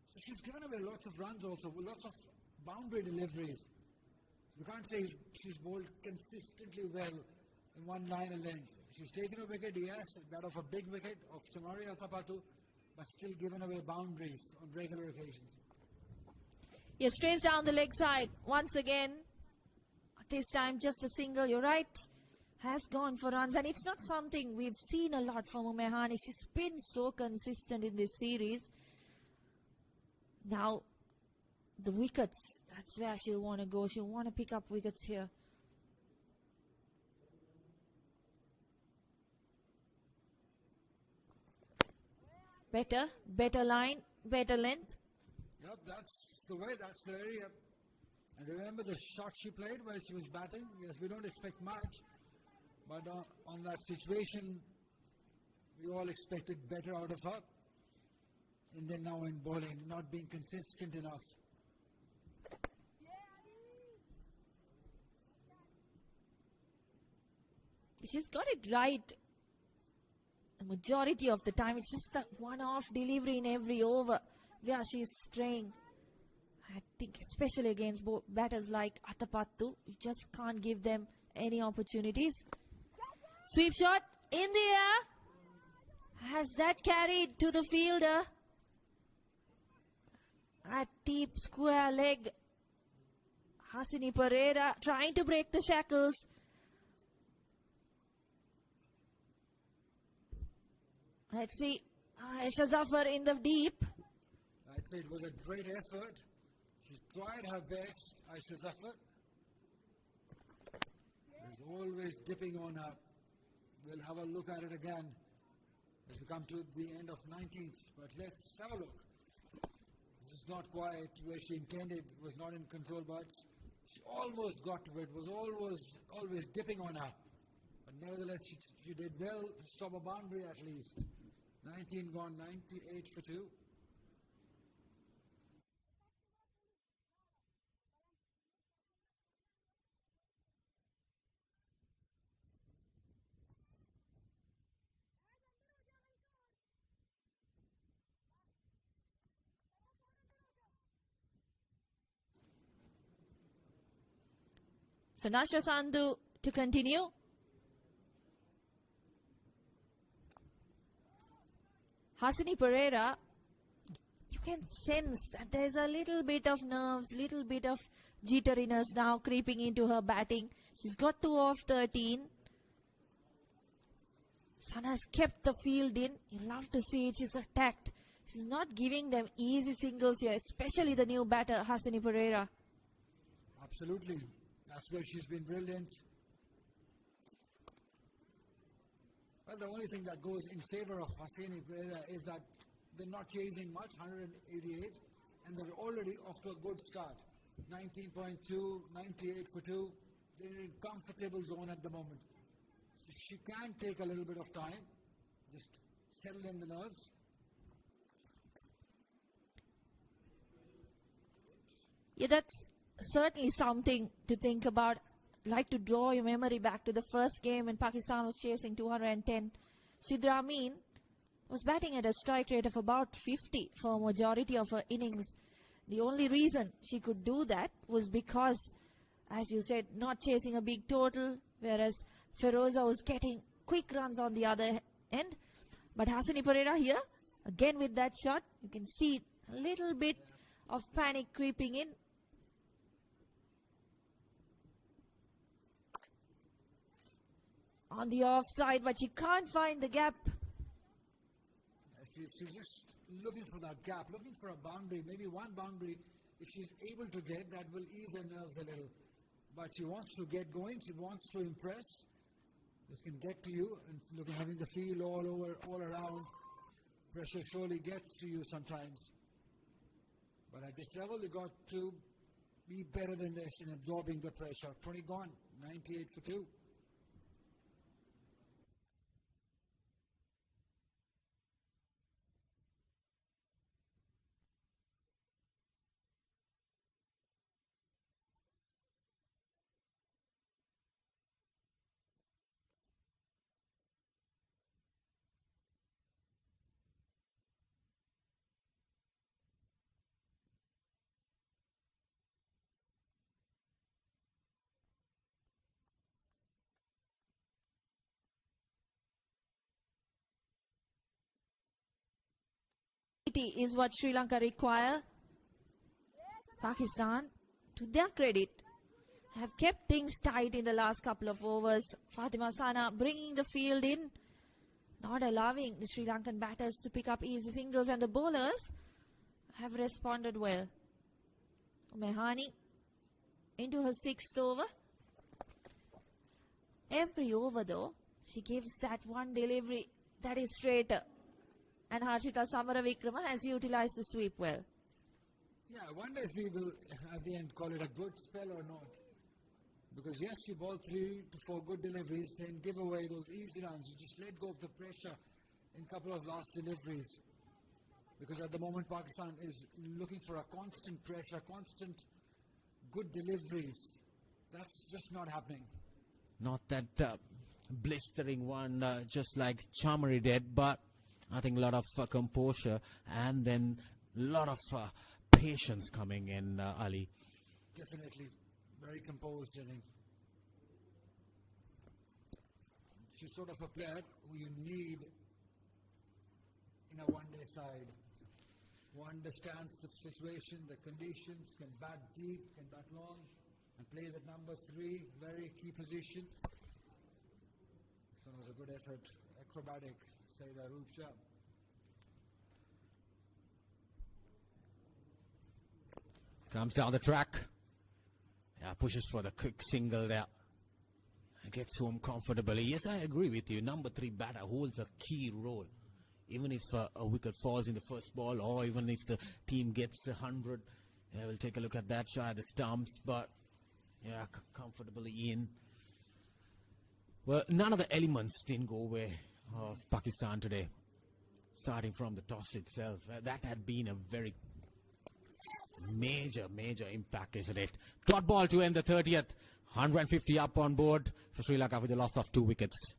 So she's given away lots of runs also, lots of boundary deliveries. We can't say she's bowled consistently well in one line of length. She's taken a wicket, yes, that of a big wicket of Chamari Tapatu, but still given away boundaries on regular occasions. Yes, trace down the leg side once again. This time just a single, you're right. Has gone for runs, and it's not something we've seen a lot from Mehani. She's been so consistent in this series. Now, the wickets, that's where she'll want to go. She'll want to pick up wickets here. Better line, better length. Yep, that's the way, that's the area. And remember the shot she played while she was batting? Yes, we don't expect much, but on that situation, we all expected better out of her. And then now in bowling, not being consistent enough. she's got it right the majority of the time. It's just that one-off delivery in every over where she's straying. I think especially against batters like Atapattu, you just can't give them any opportunities. Sweep shot in the air. Has that carried to the fielder? A deep square leg. Hasini Pereira trying to break the shackles. Let's see. Aisha Zafar in the deep. I'd say it was a great effort. She tried her best, Aisha Zafar. There's always dipping on her. We'll have a look at it again as we come to the end of 19th. But let's have a look. This is not quite where she intended. It was not in control, but she almost got to it. Was always dipping on her. But nevertheless, she did well to stop a boundary at least. 19 gone, 98 for 2. So Nashra Sandhu to continue. Hasini Pereira, you can sense that there's a little bit of nerves, little bit of jitteriness now creeping into her batting. She's got 2 off 13. Sun has kept the field in. You love to see it. She's attacked. She's not giving them easy singles here, especially the new batter, Hasini Pereira. Absolutely. That's where she's been brilliant. Well, the only thing that goes in favor of Hasini Pereira is that they're not chasing much, 188, and they're already off to a good start. 19.2, 98 for 2. They're in a comfortable zone at the moment. So she can take a little bit of time, just settle in the nerves. Yeah, that's certainly something to think about. Like to draw your memory back to the first game when Pakistan was chasing 210. Sidra Amin was batting at a strike rate of about 50 for a majority of her innings. The only reason she could do that was because, as you said, not chasing a big total, whereas Feroza was getting quick runs on the other end. But Hasini Pereira here, again with that shot, you can see a little bit of panic creeping in. On the offside, but she can't find the gap. She's just looking for that gap, looking for a boundary, maybe one boundary. If she's able to get, that will ease her nerves a little. But she wants to get going, she wants to impress. This can get to you, and having the field all over, all around. Pressure surely gets to you sometimes. But at this level, you got to be better than this in absorbing the pressure. 20 gone, 98 for 2. Is what Sri Lanka require. Pakistan, to their credit, have kept things tight in the last couple of overs. Fatima Sana bringing the field in, not allowing the Sri Lankan batters to pick up easy singles, and the bowlers have responded well. Mehani into her 6th over. Every over though, she gives that one delivery that is straighter. And Harshita Samaravikrama has utilized the sweep well. Yeah, I wonder if we will at the end call it a good spell or not. Because yes, you ball 3 to 4 good deliveries, then give away those easy runs. You just let go of the pressure in a couple of last deliveries. Because at the moment, Pakistan is looking for a constant pressure, constant good deliveries. That's just not happening. Not that blistering one, just like Chamari did, but I think a lot of composure and then a lot of patience coming in, Ali. Definitely very composed inning. She's sort of a player who you need in a one-day side, who understands the situation, the conditions, can bat deep, can bat long, and plays at number 3, very key position. So it was a good effort, acrobatic, Saida Rupsha. Comes down the track. Yeah, pushes for the quick single there. Gets home comfortably. Yes, I agree with you. Number 3 batter holds a key role. Even if a wicket falls in the first ball, or even if the team gets 100, yeah, we'll take a look at that shot, the stumps, but yeah, comfortably in. Well, none of the elements didn't go away of Pakistan today. Starting from the toss itself, that had been a very major impact, isn't it? Dot ball to end the 30th. 150 up on board for Sri Lanka with a loss of 2 wickets.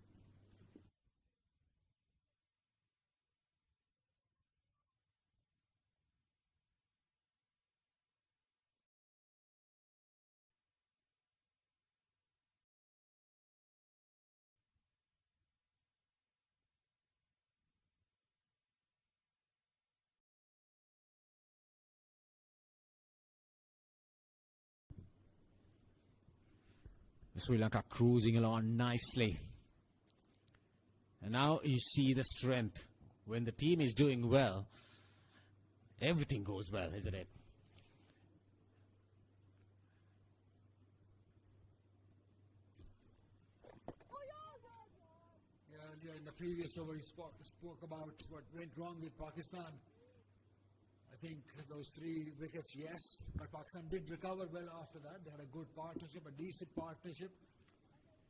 Sri Lanka cruising along nicely. And now you see the strength. When the team is doing well, everything goes well, isn't it? Yeah, earlier in the previous over, he spoke about what went wrong with Pakistan. I think those 3 wickets, yes, but Pakistan did recover well after that. They had a good partnership, a decent partnership.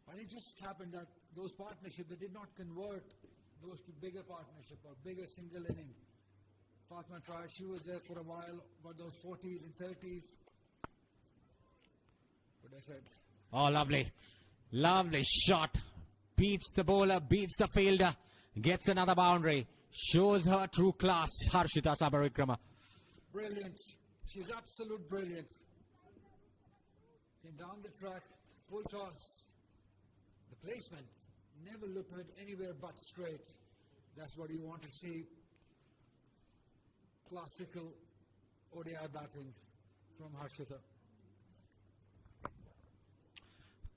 But it just happened that those partnerships, they did not convert those to bigger partnership or bigger single inning. Fatma tried, she was there for a while, got those 40s and 30s. Good effort. Oh, lovely. Lovely shot. Beats the bowler, beats the fielder, gets another boundary. Shows her true class, Harshita Sabarikrama. Brilliant. She's absolute brilliant. Came down the track, full toss. The placement never looked at anywhere but straight. That's what you want to see. Classical ODI batting from Harshita.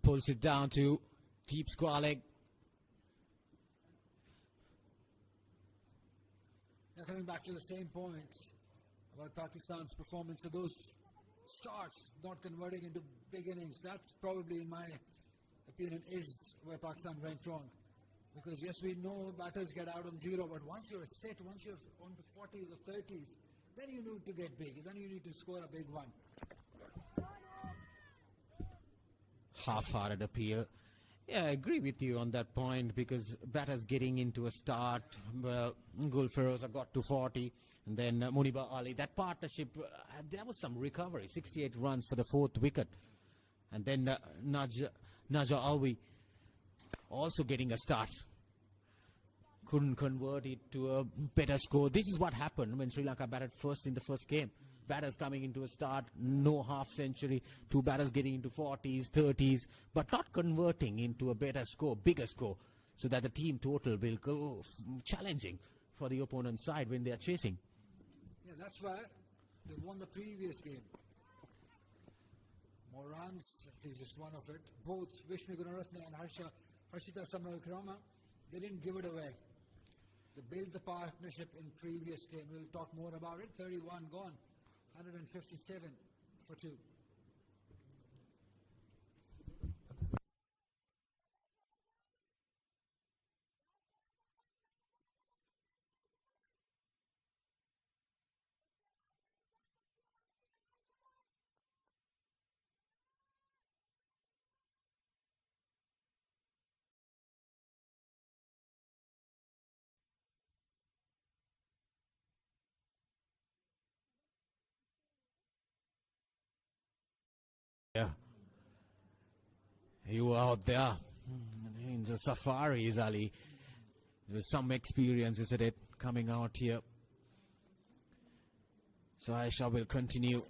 Pulls it down to deep square leg. Now coming back to the same point about Pakistan's performance, so those starts not converting into big innings, that's probably, in my opinion, is where Pakistan went wrong. Because yes, we know batters get out on 0, but once you're set, once you're on the 40s or 30s, then you need to get big, then you need to score a big one. Half-hearted appeal. Yeah, I agree with you on that point, because batters getting into a start. Well, Gul Feroza got to 40, and then Muniba Ali. That partnership, there was some recovery. 68 runs for the 4th wicket. And then Naja Alvi also getting a start. Couldn't convert it to a better score. This is what happened when Sri Lanka batted first in the first game. Batters coming into a start, no half century, 2 batters getting into 40s, 30s, but not converting into a better score, bigger score, so that the team total will go challenging for the opponent's side when they are chasing. Yeah, that's why they won the previous game. More runs is just one of it. Both Vishnu Gunaratne and Harshita Samarakrama, they didn't give it away. They built the partnership in previous game. We'll talk more about it. 31 gone. 157 for 2. Yeah. You were out there in the safaris, Ali. There's some experience, isn't it, coming out here. So Aisha will continue.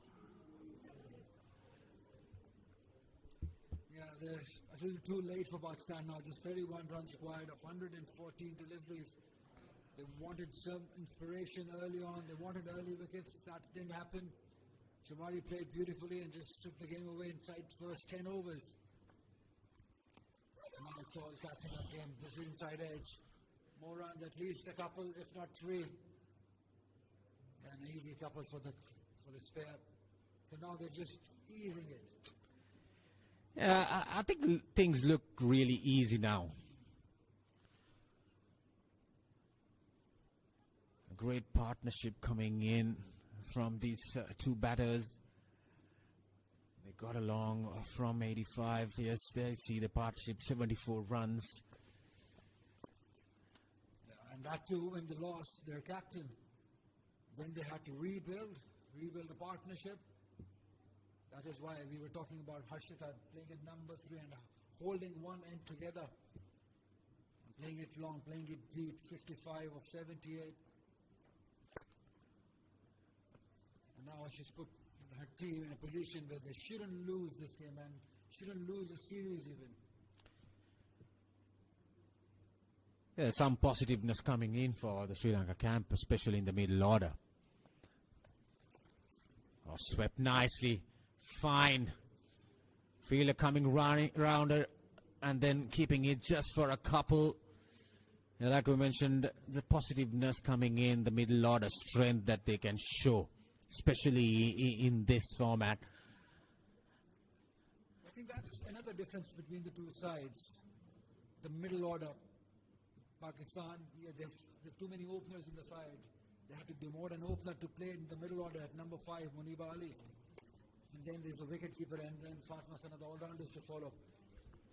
Yeah, they're a little too late for Pakistan now. Just 31 runs required of 114 deliveries. They wanted some inspiration early on. They wanted early wickets. That didn't happen. Jamari played beautifully and just took the game away inside first 10 overs. Now it's all catching up game. This is inside edge. More runs, at least a couple, if not three. An easy couple for the spare. So now they're just easing it. Yeah, I think things look really easy now. A great partnership coming in from these two batters. They got along from 85. Yes, they see the partnership, 74 runs. And that too, when they lost their captain, then they had to rebuild the partnership. That is why we were talking about Harshita playing at number 3 and holding one end together. And playing it long, playing it deep, 55 of 78. And now she's put her team in a position where they shouldn't lose this game and shouldn't lose the series even. There's some positiveness coming in for the Sri Lanka camp, especially in the middle order. Oh, swept nicely. Fine. Fielder coming running around her and then keeping it just for a couple. And like we mentioned, the positiveness coming in, the middle order strength that they can show, especially in this format. I think that's another difference between the two sides. The middle order. Pakistan, yeah, they've too many openers in the side. They have to demote an opener to play in the middle order at number 5, Muniba Ali. And then there's a wicketkeeper and then Fatma Sana, the all-rounders to follow.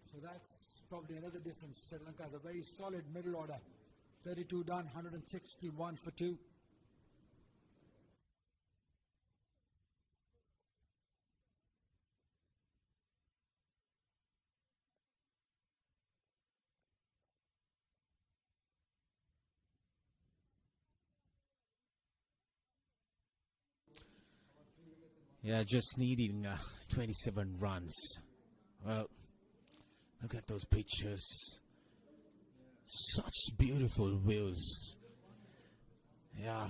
So that's probably another difference. Sri Lanka has a very solid middle order. 32 done, 161 for 2. Yeah, just needing 27 runs. Well, look at those pictures. Such beautiful views. Yeah,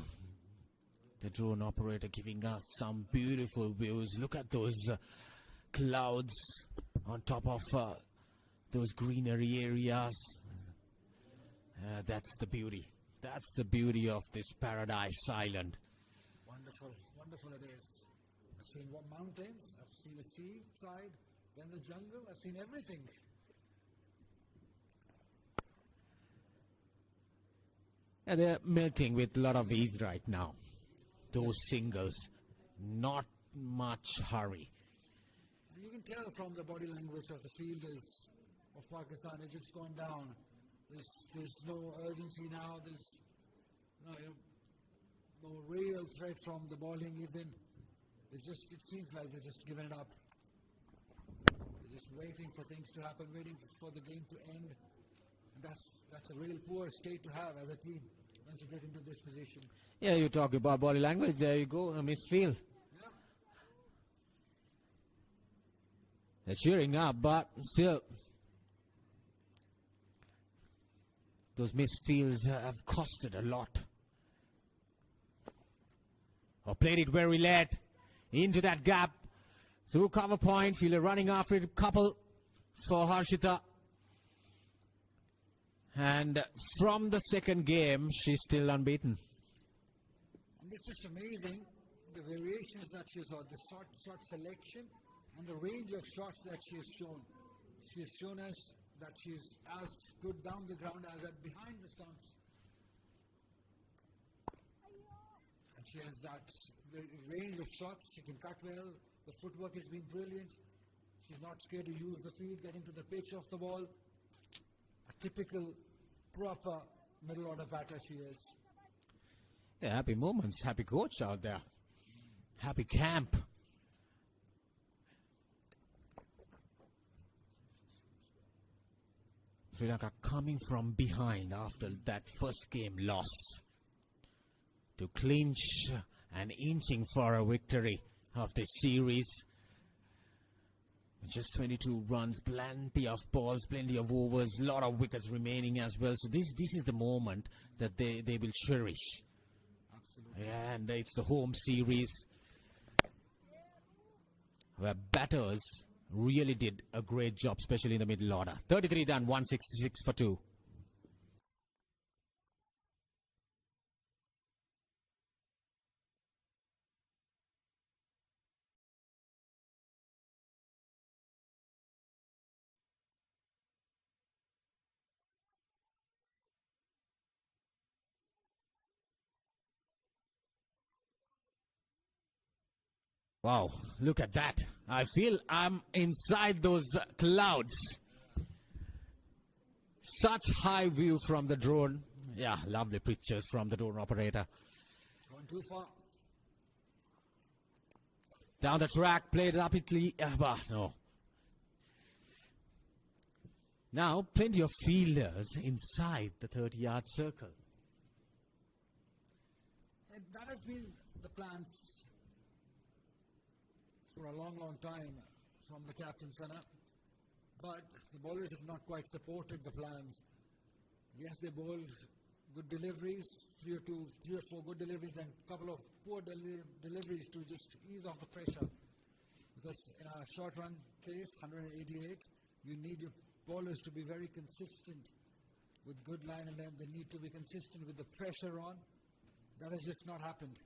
the drone operator giving us some beautiful views. Look at those clouds on top of those greenery areas. That's the beauty. That's the beauty of this paradise island. Wonderful, wonderful it is. I've seen what mountains, I've seen the sea side, then the jungle, I've seen everything. And they're milking with a lot of ease right now. Those singles, not much hurry. And you can tell from the body language of the fielders of Pakistan, it's just gone down. There's no urgency now, there's no real threat from the bowling even. It seems like they're just giving it up. They're just waiting for things to happen, waiting for the game to end. And that's a real poor state to have as a team once you get into this position. Yeah, you talk about body language, there you go, a misfield. Yeah. They're cheering up, but still, those misfields have costed a lot. Or played it very late. Into that gap. Through cover point. Fielder running after it. Couple for Harshita. And from the second game, she's still unbeaten. And it's just amazing the variations that she's got, the shot selection and the range of shots that she has shown. She has shown us that she's as good down the ground as at behind the stumps. And she has that range of shots. She can cut well. The footwork has been brilliant. She's not scared to use the feet, getting to the pitch of the ball. A typical, proper middle order batter she is. Yeah, happy moments, happy coach out there. Happy camp. Sri Lanka coming from behind after that first game loss to clinch and inching for a victory of this series. Just 22 runs, plenty of balls, plenty of overs, lot of wickets remaining as well. So this is the moment that they will cherish. Absolutely. And it's the home series where batters really did a great job, especially in the middle order. 33 done, 166 for 2. Wow, look at that. I feel I'm inside those clouds. Such high view from the drone. Yeah, lovely pictures from the drone operator. Gone too far. Down the track, played rapidly. But no. Now, plenty of fielders inside the 30-yard circle. And that has been the plans for a long, long time from the captain, Sana. But the bowlers have not quite supported the plans. Yes, they bowled good deliveries, three or four good deliveries, then a couple of poor deliveries to just ease off the pressure. Because in a short run chase, 188, you need your bowlers to be very consistent with good line and length. They need to be consistent with the pressure on. That has just not happened.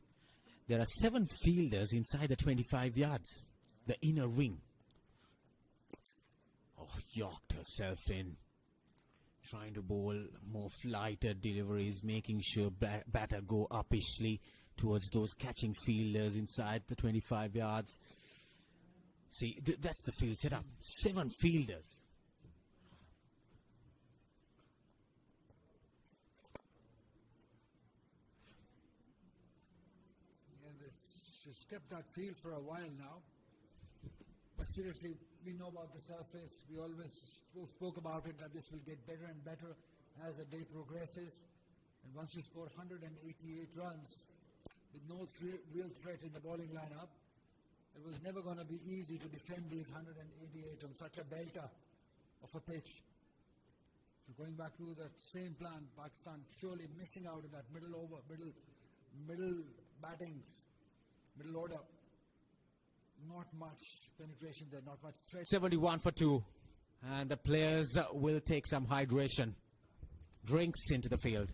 There are 7 fielders inside the 25 yards, the inner ring. Oh, yorked herself in, trying to bowl more flighted deliveries, making sure batter go uppishly towards those catching fielders inside the 25 yards. See, that's the field setup. 7 fielders. She's kept that field for a while now. But seriously, we know about the surface. We always spoke about it, that this will get better and better as the day progresses. And once you score 188 runs with no real threat in the bowling lineup, it was never going to be easy to defend these 188 on such a belter of a pitch. So going back to that same plan, Pakistan surely missing out in that middle battings. Middle order, not much penetration there, not much threat. 71 for 2. And the players will take some hydration. Drinks into the field.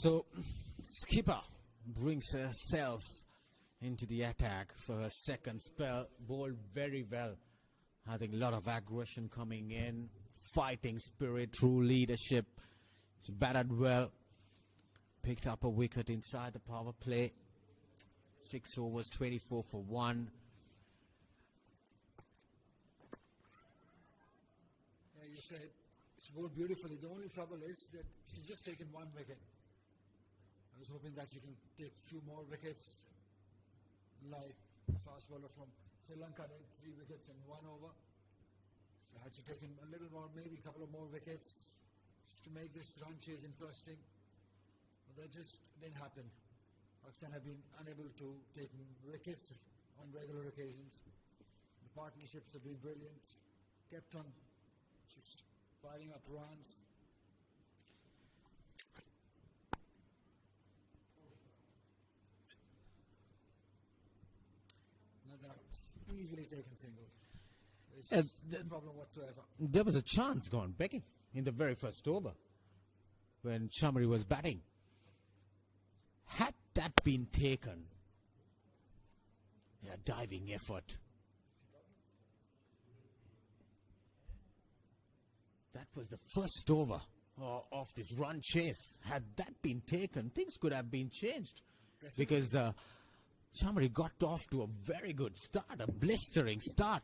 So, skipper brings herself into the attack for her second spell. Bowled very well. I think a lot of aggression coming in. Fighting spirit, true leadership. She batted well. Picked up a wicket inside the power play. 6 overs, 24 for 1. Yeah, you said it's bowled beautifully. The only trouble is that she's just taken 1 wicket. I was hoping that she can take a few more wickets, like fast bowler from Sri Lanka did, 3 wickets in 1 over. So had she taken a little more, maybe a couple of more wickets, just to make this run chase interesting. But that just didn't happen. Pakistan have been unable to take wickets on regular occasions. The partnerships have been brilliant. Kept on just piling up runs. Another easily taken single. There's no problem whatsoever. There was a chance gone begging in the very first over when Chamari was batting. Had that been taken, a diving effort. That was the first over of this run chase. Had that been taken, things could have been changed. Because Chamari got off to a very good start, a blistering start.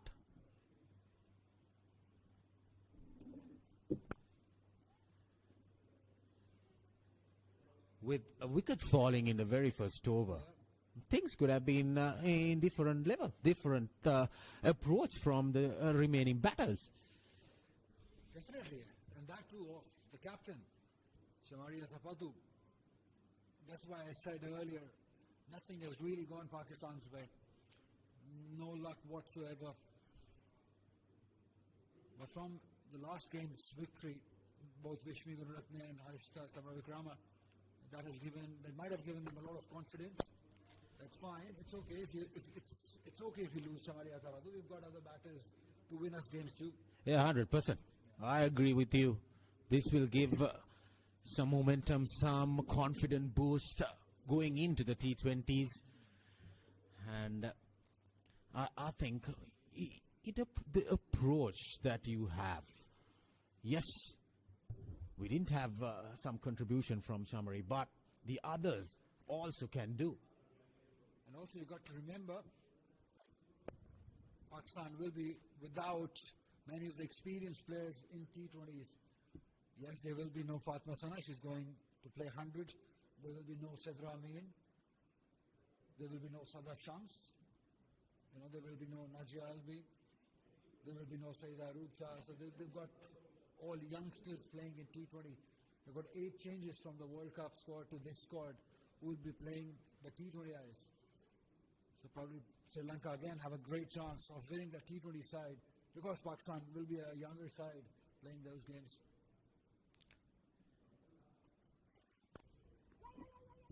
With a wicket falling in the very first over, things could have been in different level, different approach from the remaining batters. Definitely. And that too of the captain, Shamaria Thapatu. That's why I said earlier, nothing has really gone Pakistan's way. No luck whatsoever. But from the last game's victory, both Vishmi Gunaratne and Harishita Samaravikrama, that might have given them a lot of confidence. That's fine. It's okay if it's okay if you lose Shamaria Thapatu. We've got other batters to win us games too. Yeah, 100%. I agree with you. This will give some momentum, some confident boost going into the T20s. And I think the approach that you have, yes, we didn't have some contribution from Chamari, but the others also can do. And also you've got to remember, Pakistan will be without many of the experienced players in T20s. Yes, there will be no Fatma Sana. She's going to play 100. There will be no Sedra Amin. There will be no Sadaf Shams. There will be no Najia Albi. There will be no Saida Arub Shah. So they've got all youngsters playing in T20. They've got 8 changes from the World Cup squad to this squad who will be playing the T20Is. So probably Sri Lanka again have a great chance of winning the T20 side because Pakistan will be a younger side playing those games.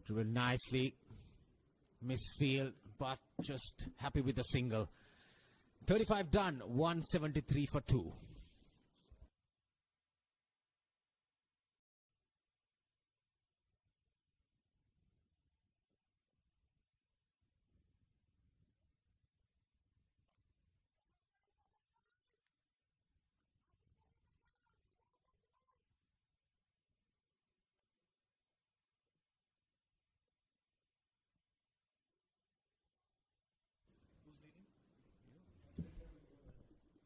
Driven nicely, misfield, but just happy with the single. 35 done, 173 for 2.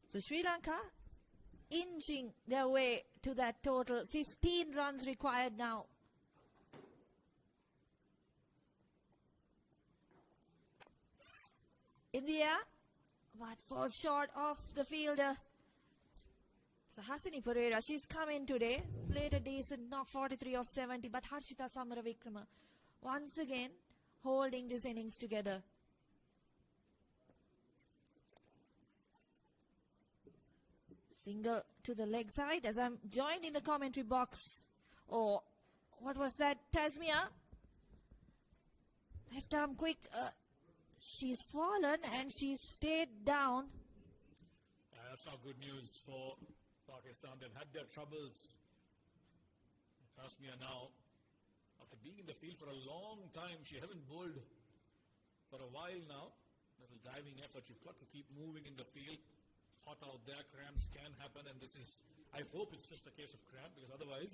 So Sri Lanka inching their way to that total. 15 runs required now. In the air, but falls short of the fielder. So Hasini Pereira, she's come in today, played a decent knock, 43 of 70, but Harshita Samaravikrama once again holding this innings together. Single to the leg side as I'm joined in the commentary box. Oh, what was that, Tasmia? Left arm quick. She's fallen and she's stayed down. That's not good news for Pakistan. They've had their troubles. Tasmia now After being in the field for a long time, she hasn't bowled for a while now. Little diving effort. You've got to keep moving in the field. It's hot out there. Cramps can happen, and this is. I hope it's just a case of cramp, because otherwise,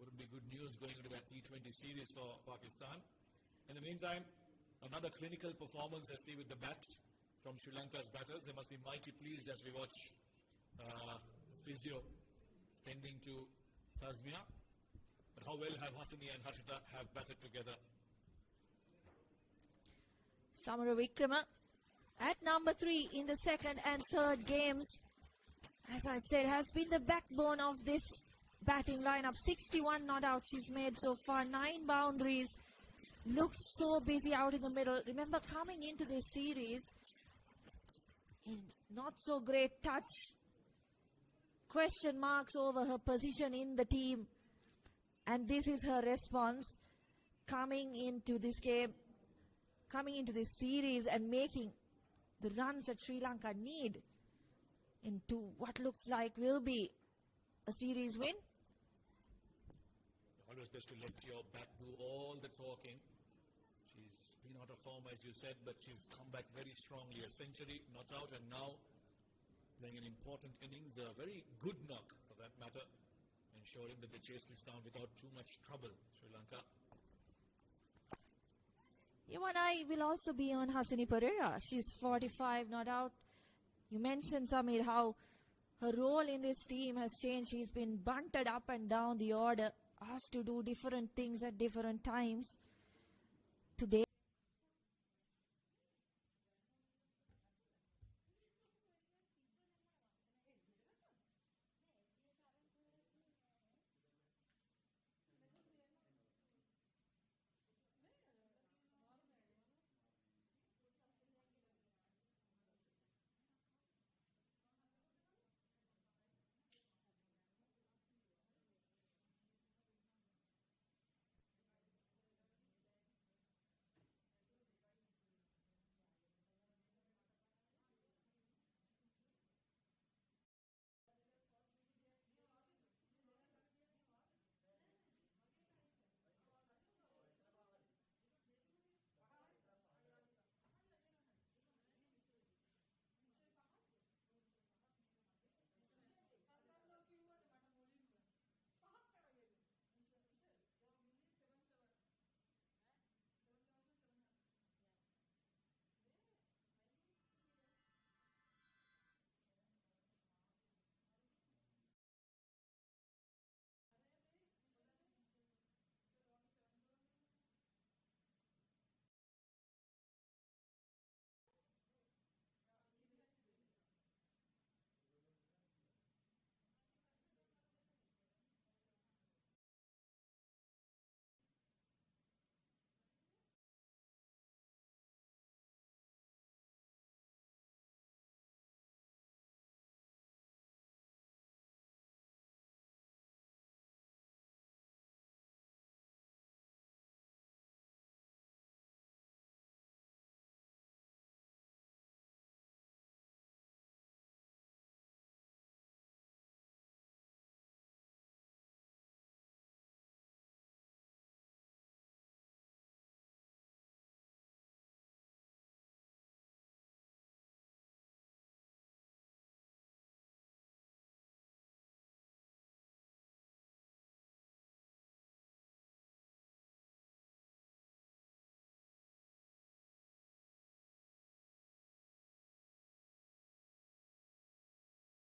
wouldn't be good news going into that T20 series for Pakistan. In the meantime, another clinical performance, ST, with the bat from Sri Lanka's batters. They must be mighty pleased as we watch physio tending to Tasmia. But how well have Hasani and Harshita have batted together? Samara Vikrama at number 3 in the second and third games, as I said, has been the backbone of this batting lineup. 61 not out she's made so far, 9 boundaries. Looked so busy out in the middle. Remember, coming into this series, in not so great touch. Question marks over her position in the team. And this is her response coming into this game, coming into this series and making the runs that Sri Lanka need into what looks like will be a series win. Always best to let your bat do all the talking. She's been out of form, as you said, but she's come back very strongly. A century, not out, and now playing an important innings, a very good knock for that matter, ensuring that they chase this down without too much trouble, Sri Lanka. You and I will also be on Hasani Pereira. She's 45 not out. You mentioned, Samir, how her role in this team has changed. She's been bunted up and down the order, asked to do different things at different times. Today